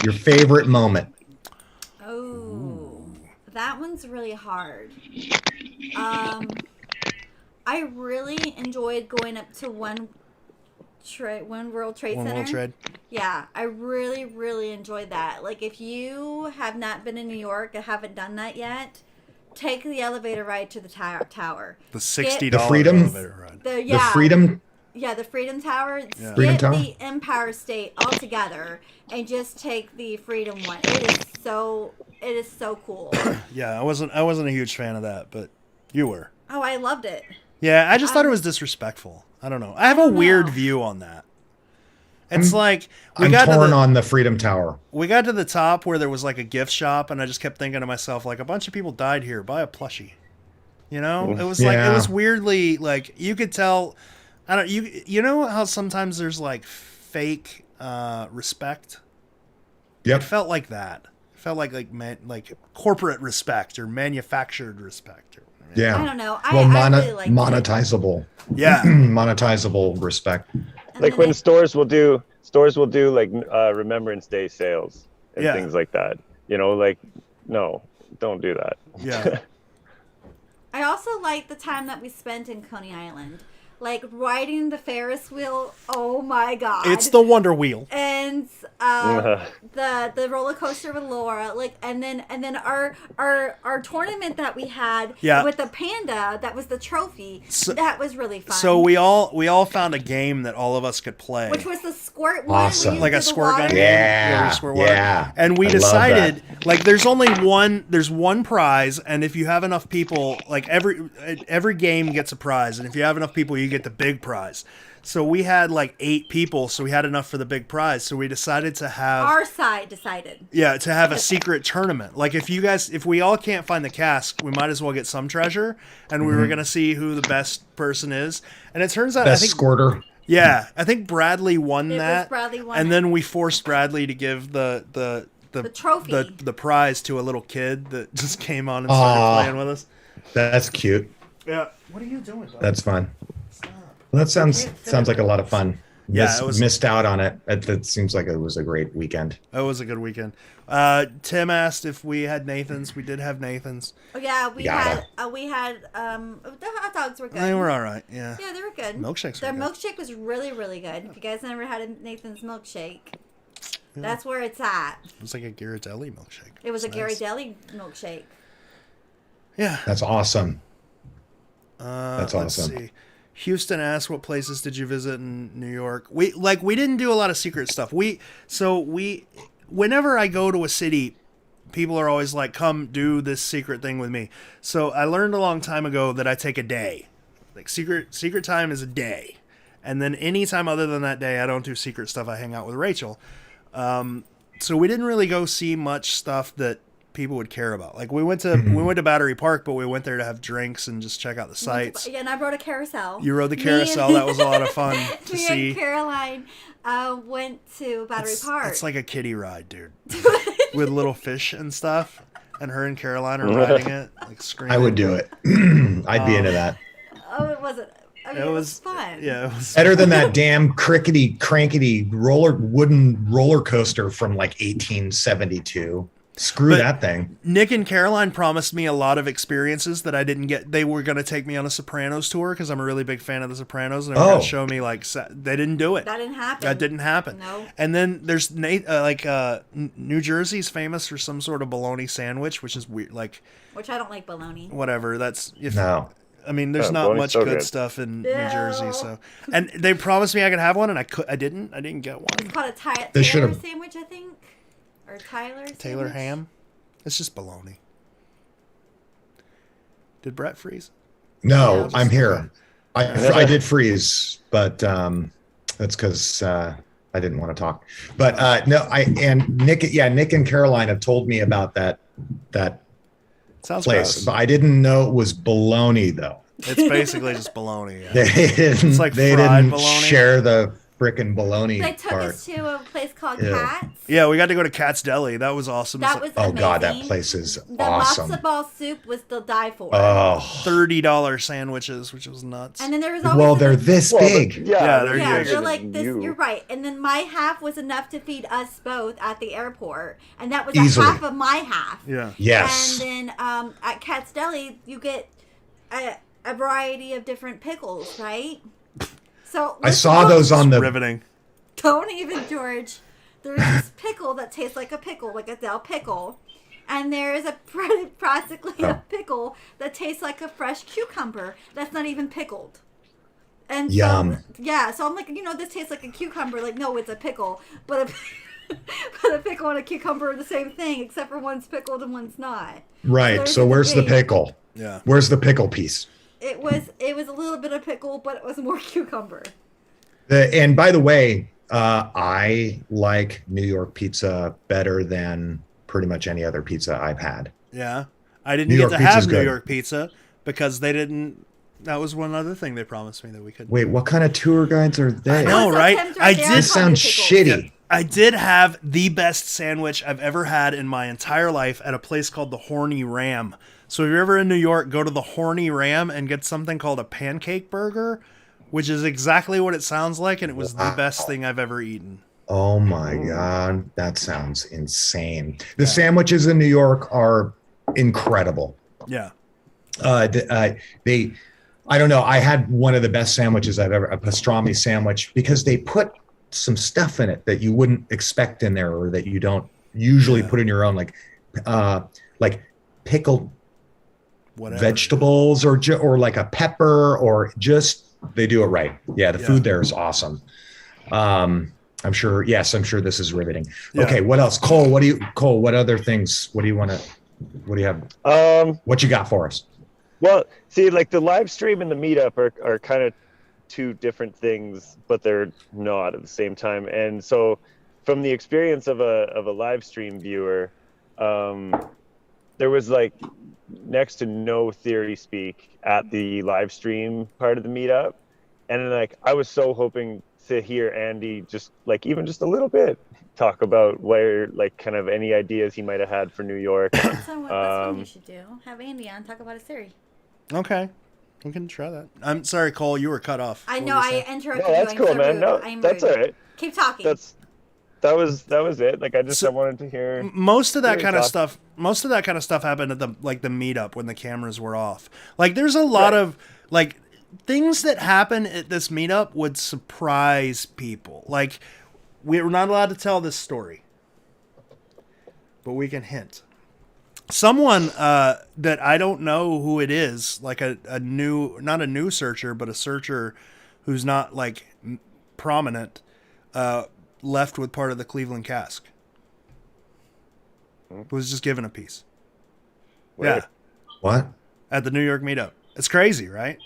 your favorite moment? Oh, that one's really hard. I really enjoyed going up to One World Trade Center. World Trade. Yeah, I really, really enjoyed that. Like, if you have not been in New York and haven't done that yet, take the elevator ride to the tower. The $60 The Freedom elevator ride. The Freedom. Yeah, the Freedom Tower. Yeah. Freedom Skip Tower? the Empire State altogether and just take the Freedom one. It is so cool. Yeah, I wasn't a huge fan of that, but you were. Oh, I loved it. Yeah, I just thought it was disrespectful. I don't know. I have a weird view on that. It's like I'm torn on the Freedom Tower. We got to the top where there was like a gift shop, and I just kept thinking to myself, like, a bunch of people died here. Buy a plushie. You know, it was like, it was weirdly like, you could tell. I don't, you know how sometimes there's like fake respect. Yep. It felt like that. It felt like corporate respect or manufactured respect. Yeah. I don't know. Well, I really liked monetizable. Yeah. Monetizable respect. Like when stores will do like Remembrance Day sales and things like that. You know, like, no, don't do that. Yeah. I also like the time that we spent in Coney Island. Like, riding the Ferris wheel. Oh my god. It's the Wonder Wheel. And the roller coaster with Laura, like, and then our tournament that we had with the panda, that was the trophy. That was really fun. So we all found a game that all of us could play, which was the squirt one. Awesome. Like a squirt gun? Yeah, we squirt water. yeah. And we I love decided, like, there's one prize, and if you have enough people, like, every game gets a prize, and if you have enough people, you get the big prize. So we had like 8 people, so we had enough for the big prize. So we decided to have Our side decided. Yeah, to have a secret tournament. Like if we all can't find the cask, we might as well get some treasure. And we were gonna see who the best person is. And it turns out Best squirter. Yeah, I think Bradley won It was that. Bradley won and it. then we forced Bradley to give the trophy. the prize to a little kid that just came on and started playing with us. That's cute. Yeah. What are you doing, dog? That's fun. Well, that sounds like a lot of fun. Yeah, it was- Missed out on it. It seems like it was a great weekend. It was a good weekend. Tim asked if we had Nathan's. We did have Nathan's. Oh yeah, we Gotta. had the hot dogs were good. They were all right. Yeah. Yeah, they were good. Milkshakes Their were good. milkshake was really, really good. If you guys never had a Nathan's milkshake, that's where it's at. It was like a Ghirardelli milkshake. It was a nice. Ghirardelli milkshake. Yeah. That's awesome. Let's awesome. see. Houston asked, "What places did you visit in New York?" We didn't do a lot of secret stuff. Whenever I go to a city, people are always like, "Come do this secret thing with me." So I learned a long time ago that I take a day. Like secret time is a day, and then any time other than that day, I don't do secret stuff. I hang out with Rachel. So we didn't really go see much stuff that people would care about. Like we went to Battery Park, but we went there to have drinks and just check out the sights. Yeah, and I rode a carousel. You rode the carousel. That was a lot of fun to Me see. and Caroline went to Battery Park. It's like a kiddie ride, dude, with little fish and stuff. And her and Caroline are riding it, like screaming. I would do it. I'd be into that. Oh, it wasn't. I mean, it was fun. Yeah, it was Better than that damn crickety crankety wooden roller coaster from like 1872. Screw that thing. Nick and Caroline promised me a lot of experiences that I didn't get. They were going to take me on a Sopranos tour because I'm a really big fan of the Sopranos, and they were going to show me like they didn't do it. That didn't happen. That didn't happen. No. And then there's New Jersey's famous for some sort of bologna sandwich, which is weird. Like, Which I don't like bologna. whatever. That's No. I mean, there's not bologna's much so good good. stuff in No. New Jersey, so. And they promised me I could have one, and I didn't get one. It's called a They Taylor should've- sandwich, I think, or Tyler. Taylor sandwich. ham. It's just bologna. Did Brett freeze? No, Yeah. I'm here. I did freeze, but that's because I didn't want to talk. But no, Nick and Caroline have told me about that Sounds place, gross. but I didn't know it was bologna though. It's basically just bologna. Yeah. It's like they fried didn't bologna. share the frickin' bologna They took part. us to a place called Ew. Cats. Yeah, we got to go to Cat's Deli. That was awesome. That was Oh amazing. god, that place is The awesome. matzo ball soup was to die for. Oh, $30 sandwiches, which was nuts. And then there was always well, they're this Well, big. Yeah, they're yeah, huge. they're like this. You're right. And then my half was enough to feed us both at the airport, and that was Easily. half of my half. Yeah. Yes. And then at Cat's Deli, you get a variety of different pickles, right? So I saw those on the Riveting. Don't even, George. There's this pickle that tastes like a pickle, like a dill pickle. And there's practically a pickle that tastes like a fresh cucumber that's not even pickled. And Yum. So, yeah, so I'm like, this tastes like a cucumber. Like, no, it's a pickle. But a pickle and a cucumber are the same thing, except for one's pickled and one's not. right. there's So the where's the thing. pickle? Yeah. Where's the pickle piece? It was a little bit of pickle, but it was more cucumber. And by the way, I like New York pizza better than pretty much any other pizza I've had. Yeah. I didn't New get York to pizza's have New good. York pizza because they didn't. That was one other thing they promised me that we couldn't. Wait, what kind of tour guides are they? know. Also, right? Tim's I there. did- This sounds shitty. I did have the best sandwich I've ever had in my entire life at a place called the Horny Ram. So if you're ever in New York, go to the Horny Ram and get something called a pancake burger, which is exactly what it sounds like, and it was the best thing I've ever eaten. Oh my God, that sounds insane. The sandwiches in New York are incredible. Yeah. I don't know. I had one of the best sandwiches I've ever, a pastrami sandwich, because they put some stuff in it that you wouldn't expect in there, or that you don't usually put in your own, like pickled Whatever. vegetables, or like a pepper, or just, they do it right. Yeah. The food there is awesome. I'm sure. Yes, I'm sure this is riveting. Yeah. Okay, what else? Cole, what other things, what do you have? What you got for us? Well, see, like the live stream and the meetup are kind of two different things, but they're not at the same time. And so from the experience of a live stream viewer, there was like next to no theory speak at the live stream part of the meetup. And then, like, I was so hoping to hear Andy just like even just a little bit talk about where like kind of any ideas he might have had for New York. That's what you should do. Have Andy on, talk about his theory. Okay. We can try that. I'm sorry, Cole, you were cut off. I know, I interrupted you. No, that's you. cool, so man. Rude. No, that's rude. all right. Keep talking. That was it. Like I wanted to hear most of that kind of stuff. Most of that kind of stuff happened at the meetup when the cameras were off. Like there's a lot of like things that happen at this meetup would surprise people. Like we're not allowed to tell this story, but we can hint. Someone that I don't know who it is, like not a new searcher, but a searcher who's not like prominent, left with part of the Cleveland cask. Was just given a piece. Weird. Yeah. What? At the New York meetup. It's crazy, right?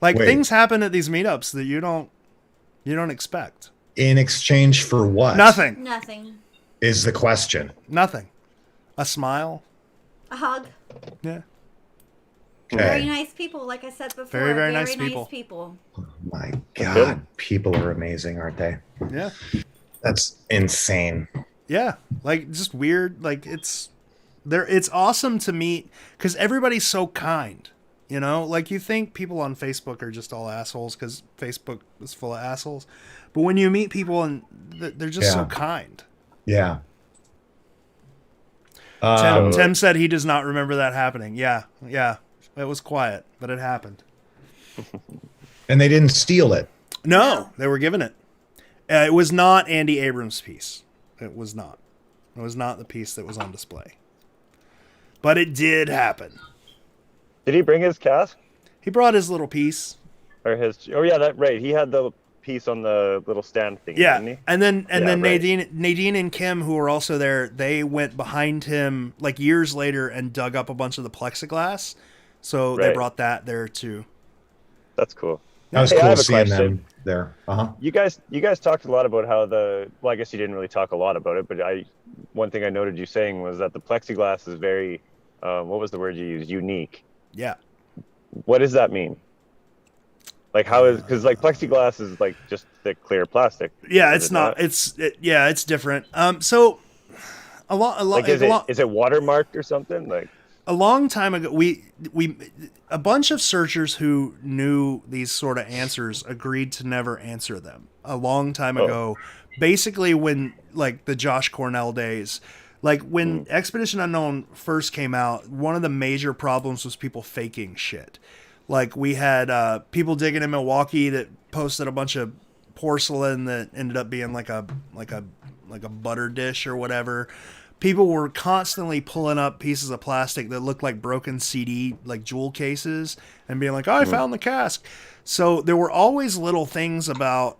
Like things happen at these meetups that you don't expect. In exchange for what? Nothing. Is the question. Nothing. A smile. A hug. Yeah. Okay. Very nice people, like I said before. Very, very nice people. Oh my God. People are amazing, aren't they? Yeah. That's insane. Yeah. Like just weird. Like it's awesome to meet because everybody's so kind. You know, like you think people on Facebook are just all assholes because Facebook is full of assholes. But when you meet people and they're just so kind. Yeah. Tim said he does not remember that happening. Yeah. It was quiet, but it happened. And they didn't steal it. No, they were given it. It was not Andy Abrams' piece. It was not. It was not the piece that was on display. But it did happen. Did he bring his cask? He brought his little piece. Or his? Oh yeah, that right. He had the piece on the little stand thing. Yeah, didn't he? and then right. Nadine and Kim, who were also there, they went behind him like years later and dug up a bunch of the plexiglass. So they brought that there too. That's cool. That was cool seeing them there. You guys talked a lot about how well, I guess you didn't really talk a lot about it, but one thing I noted you saying was that the plexiglass is very, what was the word you used? Unique. Yeah. What does that mean? Like because like plexiglass is like just thick, clear plastic. Yeah, it's not. It's different. So a lot. Like is it watermarked or something? Like a long time ago, we a bunch of searchers who knew these sort of answers agreed to never answer them. A long time ago, basically when like the Josh Cornell days. Like when Expedition Unknown first came out, one of the major problems was people faking shit. Like we had people digging in Milwaukee that posted a bunch of porcelain that ended up being like a butter dish or whatever. People were constantly pulling up pieces of plastic that looked like broken CD, like jewel cases, and being like, "Oh, I found the cask." So there were always little things about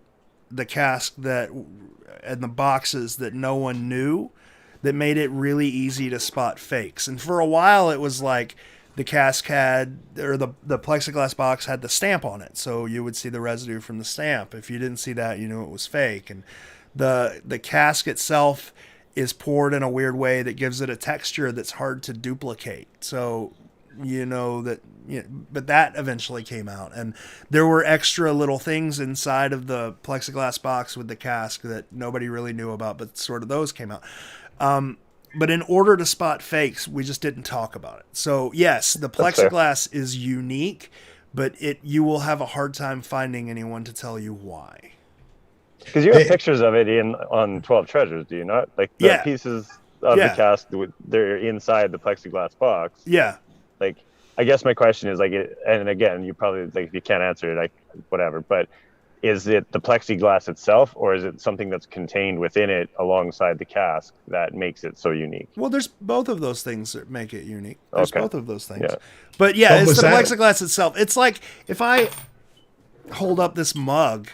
the cask and the boxes that no one knew that made it really easy to spot fakes. And for a while, it was like the cask had, or the plexiglass box had the stamp on it. So you would see the residue from the stamp. If you didn't see that, you knew it was fake. And the cask itself is poured in a weird way that gives it a texture that's hard to duplicate. So but that eventually came out. And there were extra little things inside of the plexiglass box with the cask that nobody really knew about, but sort of those came out. But in order to spot fakes, we just didn't talk about it. So yes, the plexiglass is unique, but you will have a hard time finding anyone to tell you why. Because you have pictures of it on 12 Treasures, do you not? Like the pieces of the cask, they're inside the plexiglass box. Yeah. Like, I guess my question is like, and again, you probably like if you can't answer it, like whatever. But is it the plexiglass itself, or is it something that's contained within it alongside the cask that makes it so unique? Well, there's both of those things that make it unique. There's both of those things. Yeah. But yeah, it's the plexiglass itself. It's like if I hold up this mug,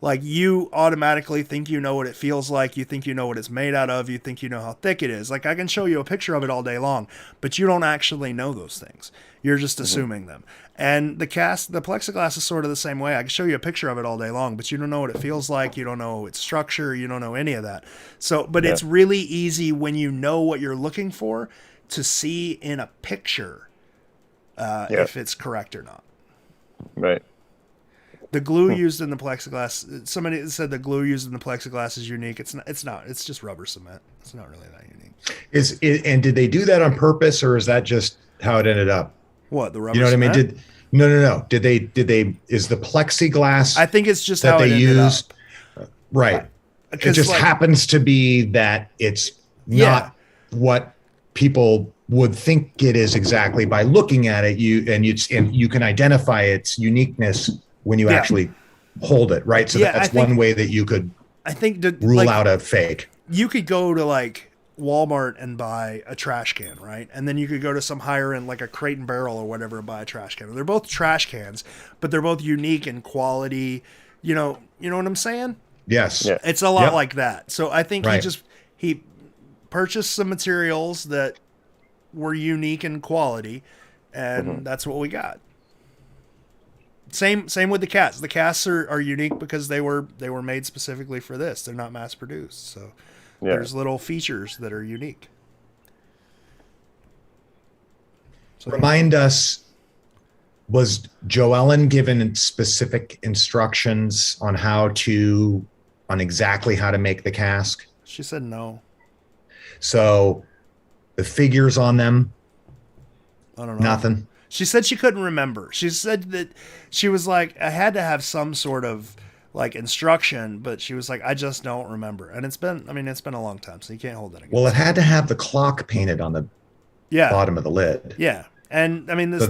Like, you automatically think you know what it feels like. You think you know what it's made out of. You think you know how thick it is. Like, I can show you a picture of it all day long, but you don't actually know those things. You're just assuming them. And the plexiglass is sort of the same way. I can show you a picture of it all day long, but you don't know what it feels like. You don't know its structure. You don't know any of that. So, but it's really easy when you know what you're looking for to see in a picture if it's correct or not. Right. The glue used in the plexiglass, somebody said the glue used in the plexiglass is unique. It's not. It's just rubber cement. It's not really that unique. And did they do that on purpose, or is that just how it ended up? What, the rubber You know what cement? I mean? No. Did they, is the plexiglass I think it's just that how they it ended used? up. Right. It just like, happens to be that it's not what people would think it is exactly by looking at it. You can identify its uniqueness when you actually hold it, right? So that's one way that you could rule out a fake. You could go to like Walmart and buy a trash can, right? And then you could go to some higher end, like a Crate and Barrel or whatever, and buy a trash can. They're both trash cans, but they're both unique in quality. You know what I'm saying? Yes. Yeah. It's a lot like that. So I think Right. he purchased some materials that were unique in quality, and that's what we got. Same with the casts. The casts are unique because they were made specifically for this. They're not mass produced. So there's little features that are unique. So, Remind us, was Joellen given specific instructions on exactly how to make the cask? she said no. So the figures on them, I don't know. nothing. She said she couldn't remember. She said that she was like, I had to have some sort of like instruction, but she was like, I just don't remember. And it's been a long time, so you can't hold that against Well, it had to have the clock painted on the bottom of the lid. Yeah. And I mean, the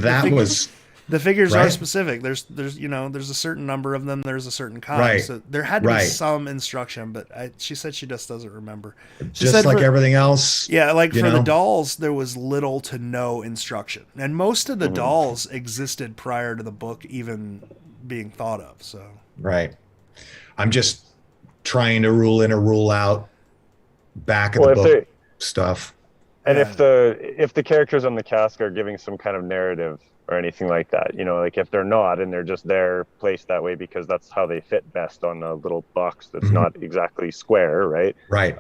figures right? are specific. There's a certain number of them. There's a certain kind. Right. So there had to be some instruction, but she said she just doesn't remember. She Just said like everything else. Yeah, like for the dolls, there was little to no instruction. And most of the dolls existed prior to the book even being thought of. So Right. I'm just trying to rule in or rule out back of the book stuff. And if the characters on the cask are giving some kind of narrative or anything like that, like if they're not and they're just there placed that way because that's how they fit best on a little box that's not exactly square, right? Right.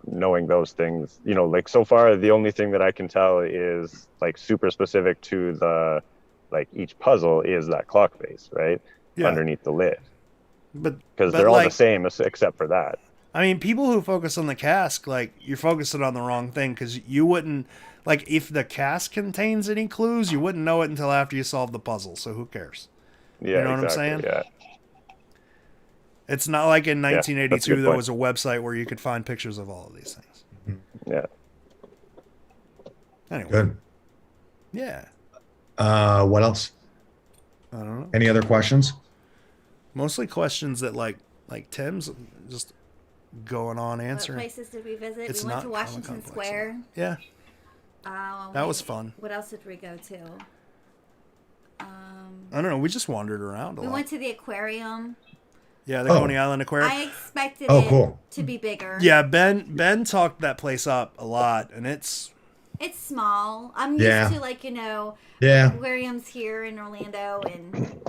Knowing those things, like so far the only thing that I can tell is like super specific to the like each puzzle is that clock face, right? Underneath the lid. But because they're all the same except for that. I mean, people who focus on the cask, like, you're focusing on the wrong thing, because you wouldn't, like, if the cask contains any clues, you wouldn't know it until after you solve the puzzle, so who cares? Yeah, you know what I'm saying? Yeah. It's not like in 1982 there was a website where you could find pictures of all of these things. Yeah. Anyway. Good. Yeah. What else? I don't know. Any other questions? Mostly questions that, like Tim's just going on answering. What places did we visit? It's we went to Washington Square. Yeah. That was fun. What else did we go to? I don't know. We just wandered around a lot. We went to the aquarium. Yeah, the Coney Island Aquarium. I expected it to be bigger. Yeah, Ben talked that place up a lot, and it's small. I'm used to aquariums here in Orlando, and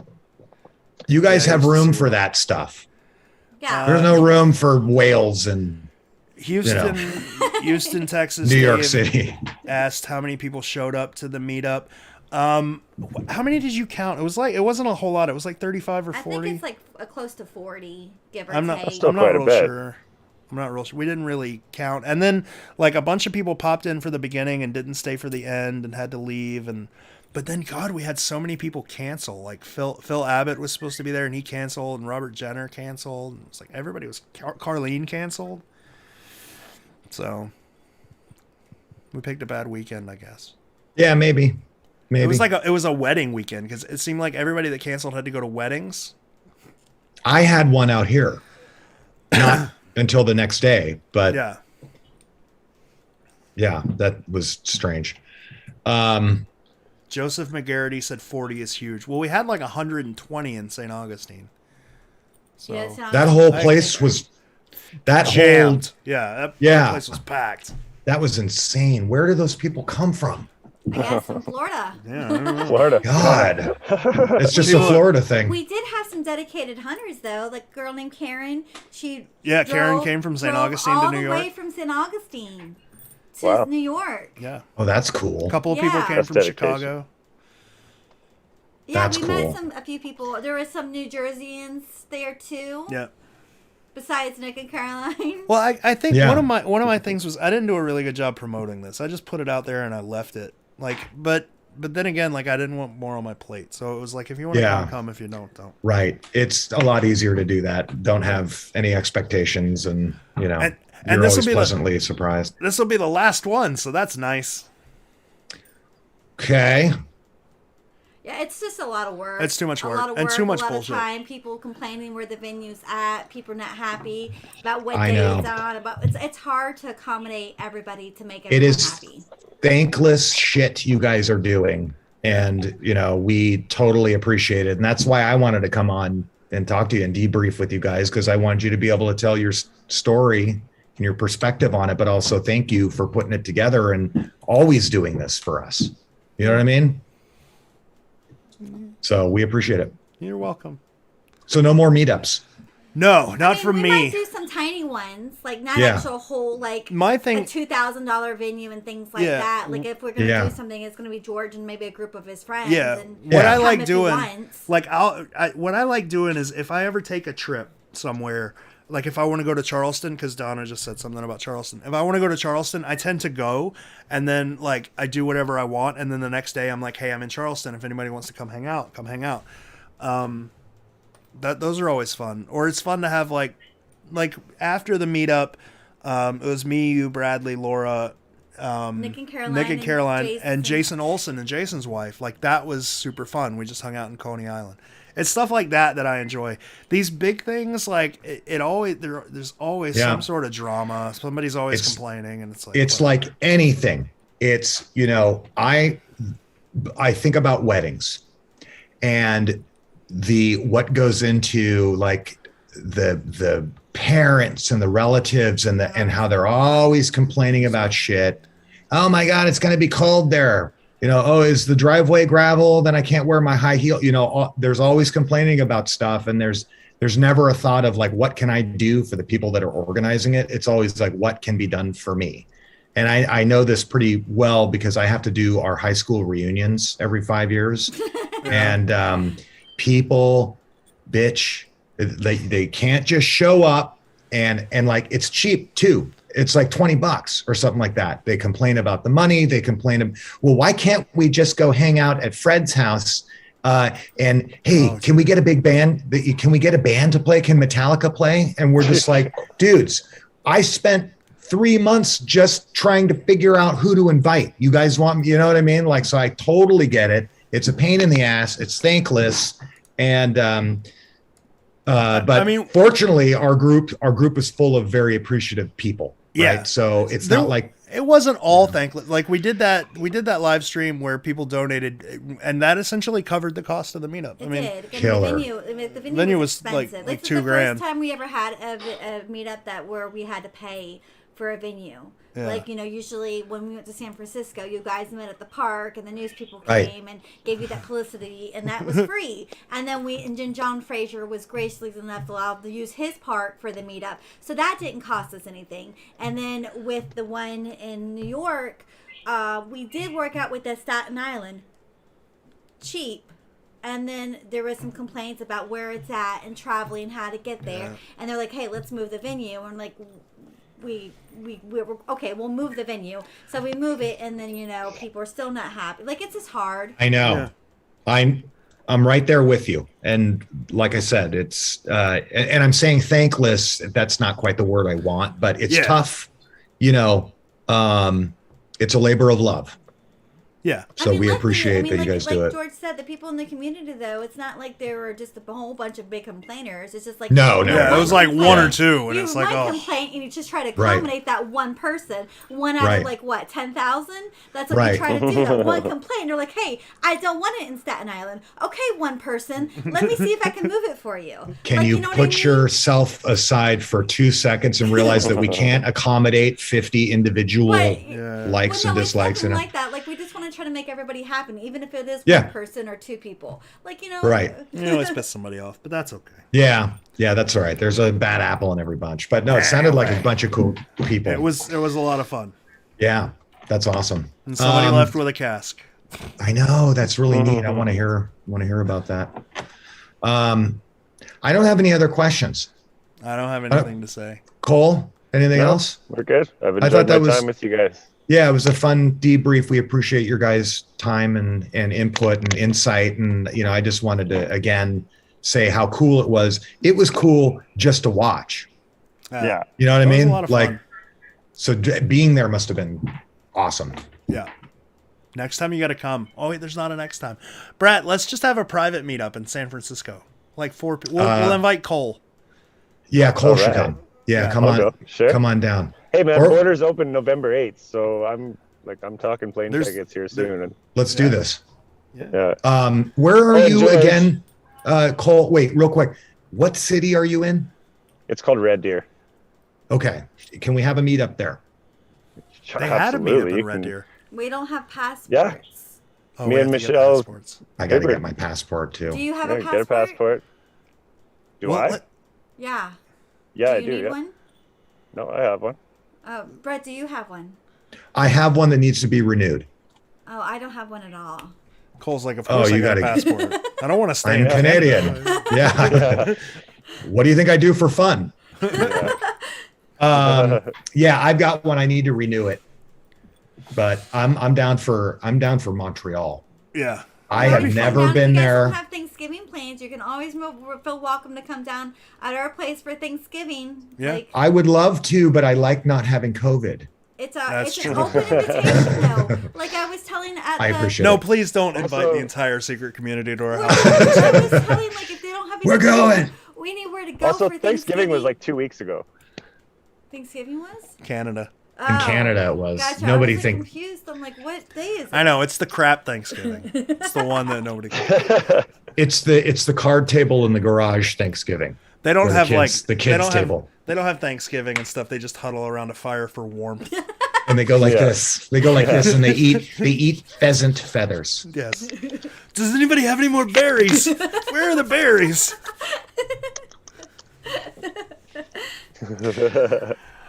you guys have room for that stuff. Yeah, there's no room for whales and Houston, Texas. New York City. Asked how many people showed up to the meetup. How many did you count? It wasn't a whole lot. It was like 35 or 40. I think it's like close to 40, give or take. I'm not real sure. I'm not real sure. We didn't really count. And then like a bunch of people popped in for the beginning and didn't stay for the end and had to leave. But then, God, we had so many people cancel. Like Phil Abbott was supposed to be there and he canceled, and Robert Jenner canceled. And it's like everybody was. Carlene canceled. So we picked a bad weekend, I guess. Yeah, maybe. It was a wedding weekend because it seemed like everybody that canceled had to go to weddings. I had one out here, not until the next day, but yeah, that was strange. Joseph McGarity said 40 is huge. Well, we had like 120 in St. Augustine. So Yeah, it sounds That like whole a place nightmare. was that whole jammed. That Yeah. place was packed. that was insane. Where do those people come from? I guess from Florida. Yeah, I don't know. Florida. God, it's just a People- Florida thing. We did have some dedicated hunters though, like a girl named Karen. Yeah, Karen came from St. drove Augustine to all New the York. way from St. Augustine to Wow. New York. Yeah, Oh, that's cool. a couple of people Yeah. came That's from dedication. Chicago. Yeah, That's we cool. met a few people. There were some New Jerseyans there too. Yeah. Besides Nick and Caroline. Well, I think Yeah. one of my things was I didn't do a really good job promoting this. I just put it out there and I left it. Like, but then again, like I didn't want more on my plate. So it was like, if you want to Yeah. come. If you don't. Right. It's a lot easier to do that. Don't have any expectations, and And you're this will always be pleasantly surprised. This will be the last one, so that's nice. Okay. Yeah, it's just a lot of work. It's too much work. A lot of And work, too much a lot bullshit. of time. People complaining where the venue's at. People not happy about what I day know. it's on. It's hard to accommodate everybody to make It everyone is happy. thankless shit you guys are doing, and we totally appreciate it. And that's why I wanted to come on and talk to you and debrief with you guys, because I wanted you to be able to tell your story and your perspective on it, but also thank you for putting it together and always doing this for us. You know what I mean? So we appreciate it. You're welcome. So no more meetups. No, not I mean, from we me. might do some tiny ones, like not Yeah. actual whole like My a thing. $2,000 venue and things like Yeah. that. Like if we're gonna Yeah. do something, it's gonna be George and maybe a group of his friends. Yeah. And What I come like if he doing, wants. like what I like doing is if I ever take a trip somewhere, like if I want to go to Charleston, because Donna just said something about Charleston. If I want to go to Charleston, I tend to go, and then like I do whatever I want, and then the next day I'm like, hey, I'm in Charleston. If anybody wants to come hang out, come hang out. Those are always fun. Or it's fun to have like after the meetup, it was me, you, Bradley, Laura, Nick and Caroline, and Jason Olsen and Jason's wife. Like that was super fun. We just hung out in Coney Island. It's stuff like that I enjoy. These big things, like it always there's always Yeah. some sort of drama. Somebody's always It's- complaining, and it's like It's whatever. like anything. It's, I think about weddings and what goes into like the parents and the relatives and how they're always complaining about shit. Oh my God, it's going to be cold there. Oh, is the driveway gravel? Then I can't wear my high heel. There's always complaining about stuff. And there's never a thought of like, what can I do for the people that are organizing it? It's always like, what can be done for me? And I know this pretty well because I have to do our high school reunions every 5 years. And people bitch. They can't just show up and like, it's cheap too. It's like $20 or something like that. They complain about the money. They complain, well, why can't we just go hang out at Fred's house? And hey, can we get a big band? Can we get a band to play? Can Metallica play? And we're just like, dudes, I spent 3 months just trying to figure out who to invite. You guys want, you know what I mean? Like, so I totally get it. It's a pain in the ass. It's thankless. And, but I mean, fortunately our group is full of very appreciative people. Yeah. Right? So it's not like, it wasn't all thankless. Like we did that live stream where people donated, and that essentially covered the cost of the meetup. It I mean, did. And killer. The venue Venue was was, like- expensive. like This is $2,000. the first time we ever had a meetup where we had to pay for a venue. Yeah. Like, usually when we went to San Francisco, you guys met at the park and the news people Right. came and gave you that publicity, and that was free. And then John Fraser was graciously enough allowed to use his park for the meetup. So that didn't cost us anything. And then with the one in New York, we did work out with the Staten Island. Cheap. And then there was some complaints about where it's at and traveling, how to get there. Yeah. And they're like, hey, let's move the venue. And like, we were okay, we'll move the venue. So we move it, and then people are still not happy. Like, it's just hard. I know. Yeah. I'm right there with you. And like I said, it's and I'm saying thankless. That's not quite the word I want, but it's Yeah. tough. It's a labor of love. Yeah. So we luckily, appreciate that you guys do like it. George said, the people in the community, though, it's not like there were just a whole bunch of big complainers. It's just like No. Yeah, it was like one or two, and You it's like, might oh. complain, and you just try to Right. accommodate that one person. One out Right. of like what 10,000? That's what Right. you try to do. That one complaint. You're like, hey, I don't want it in Staten Island. Okay, one person, let me see if I can move it for you. Can Like, you know what put I mean? yourself aside for 2 seconds and realize that we can't accommodate 50 individual But- Yeah. likes Well, and no, it's dislikes? nothing And like that. Like we just want to try to make everybody happy, even if it is Yeah. one person or two people. Like Right. You always piss somebody off, but that's okay. yeah, that's all right. There's a bad apple in every bunch, but no, it sounded like a bunch of cool people. It was a lot of fun. Yeah, that's awesome. And somebody left with a cask. I know, that's really neat. I want to hear about that. I don't have any other questions. I don't have anything to say. Cole, anything else? We're good. I've I thought enjoyed that my was- time with you guys. Yeah, it was a fun debrief. We appreciate your guys' time and input and insight. And, I just wanted to, again, say how cool it was. It was cool just to watch. Yeah. You know what I That was a mean? lot of Like, fun. so being there must have been awesome. Yeah. Next time you got to come. Oh, wait, there's not a next time. Brett, let's just have a private meetup in San Francisco. Like 4 people. We'll invite Cole. Yeah, Cole All should right. come. Yeah, Yeah. come I'll on. go. Sure. Come on down. Hey man, Or- borders open November 8th, so I'm talking plane There's- tickets here soon. And Let's do this. yeah, Where are Oh, you George. again? Cole, wait, real quick. What city are you in? it's called Red Deer. Okay. Can we have a meetup there? They had a meetup Absolutely, in you Red can- Deer. We don't have passports. Yeah. Oh, Me we and have to get Michelle- passports. I got to Paper. get my passport too. Do you have Yeah, a passport? get a passport. Do I? What? Yeah. Yeah, I do you do. need Yeah. one? No, I have one. Brett, do you have one? I have one that needs to be renewed. Oh, I don't have one at all. Cole's like, of Oh, course I you got a gotta- passport. I don't want to stay I'm in Canadian. Canada. Yeah. What do you think I do for fun? Yeah. Yeah, I've got one. I need to renew it. But I'm down for Montreal. Yeah. I Or have if you never come down, been if you guys there. don't have Thanksgiving plans, you can always feel welcome to come down at our place for Thanksgiving. Yeah. Like, I would love to, but I like not having COVID. it's That's an true. open invitation though. Like I was telling at I the appreciate No, it. please don't invite Also- the entire secret community to our Well, house. I was telling like if they don't have We're anything, going. we need where to go Also, for Thanksgiving was like 2 weeks ago. Thanksgiving was? Canada. In Canada, it was. Gotcha. Nobody I was thinks. confused. I'm like, what day is it? I know, it's the crap Thanksgiving. It's the one that nobody It's the card table in the garage Thanksgiving. They don't Or the have kids- like the they kids don't table. They don't have Thanksgiving and stuff. They just huddle around a fire for warmth. And they go like Yeah. this. They go like this, and they eat pheasant feathers. Yes. Does anybody have any more berries? Where are the berries?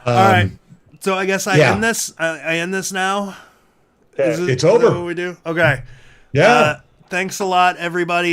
All right. So I guess I yeah. end this. I end this now. Okay. Is It's is that over. what we do? Okay. Yeah. Thanks a lot, everybody.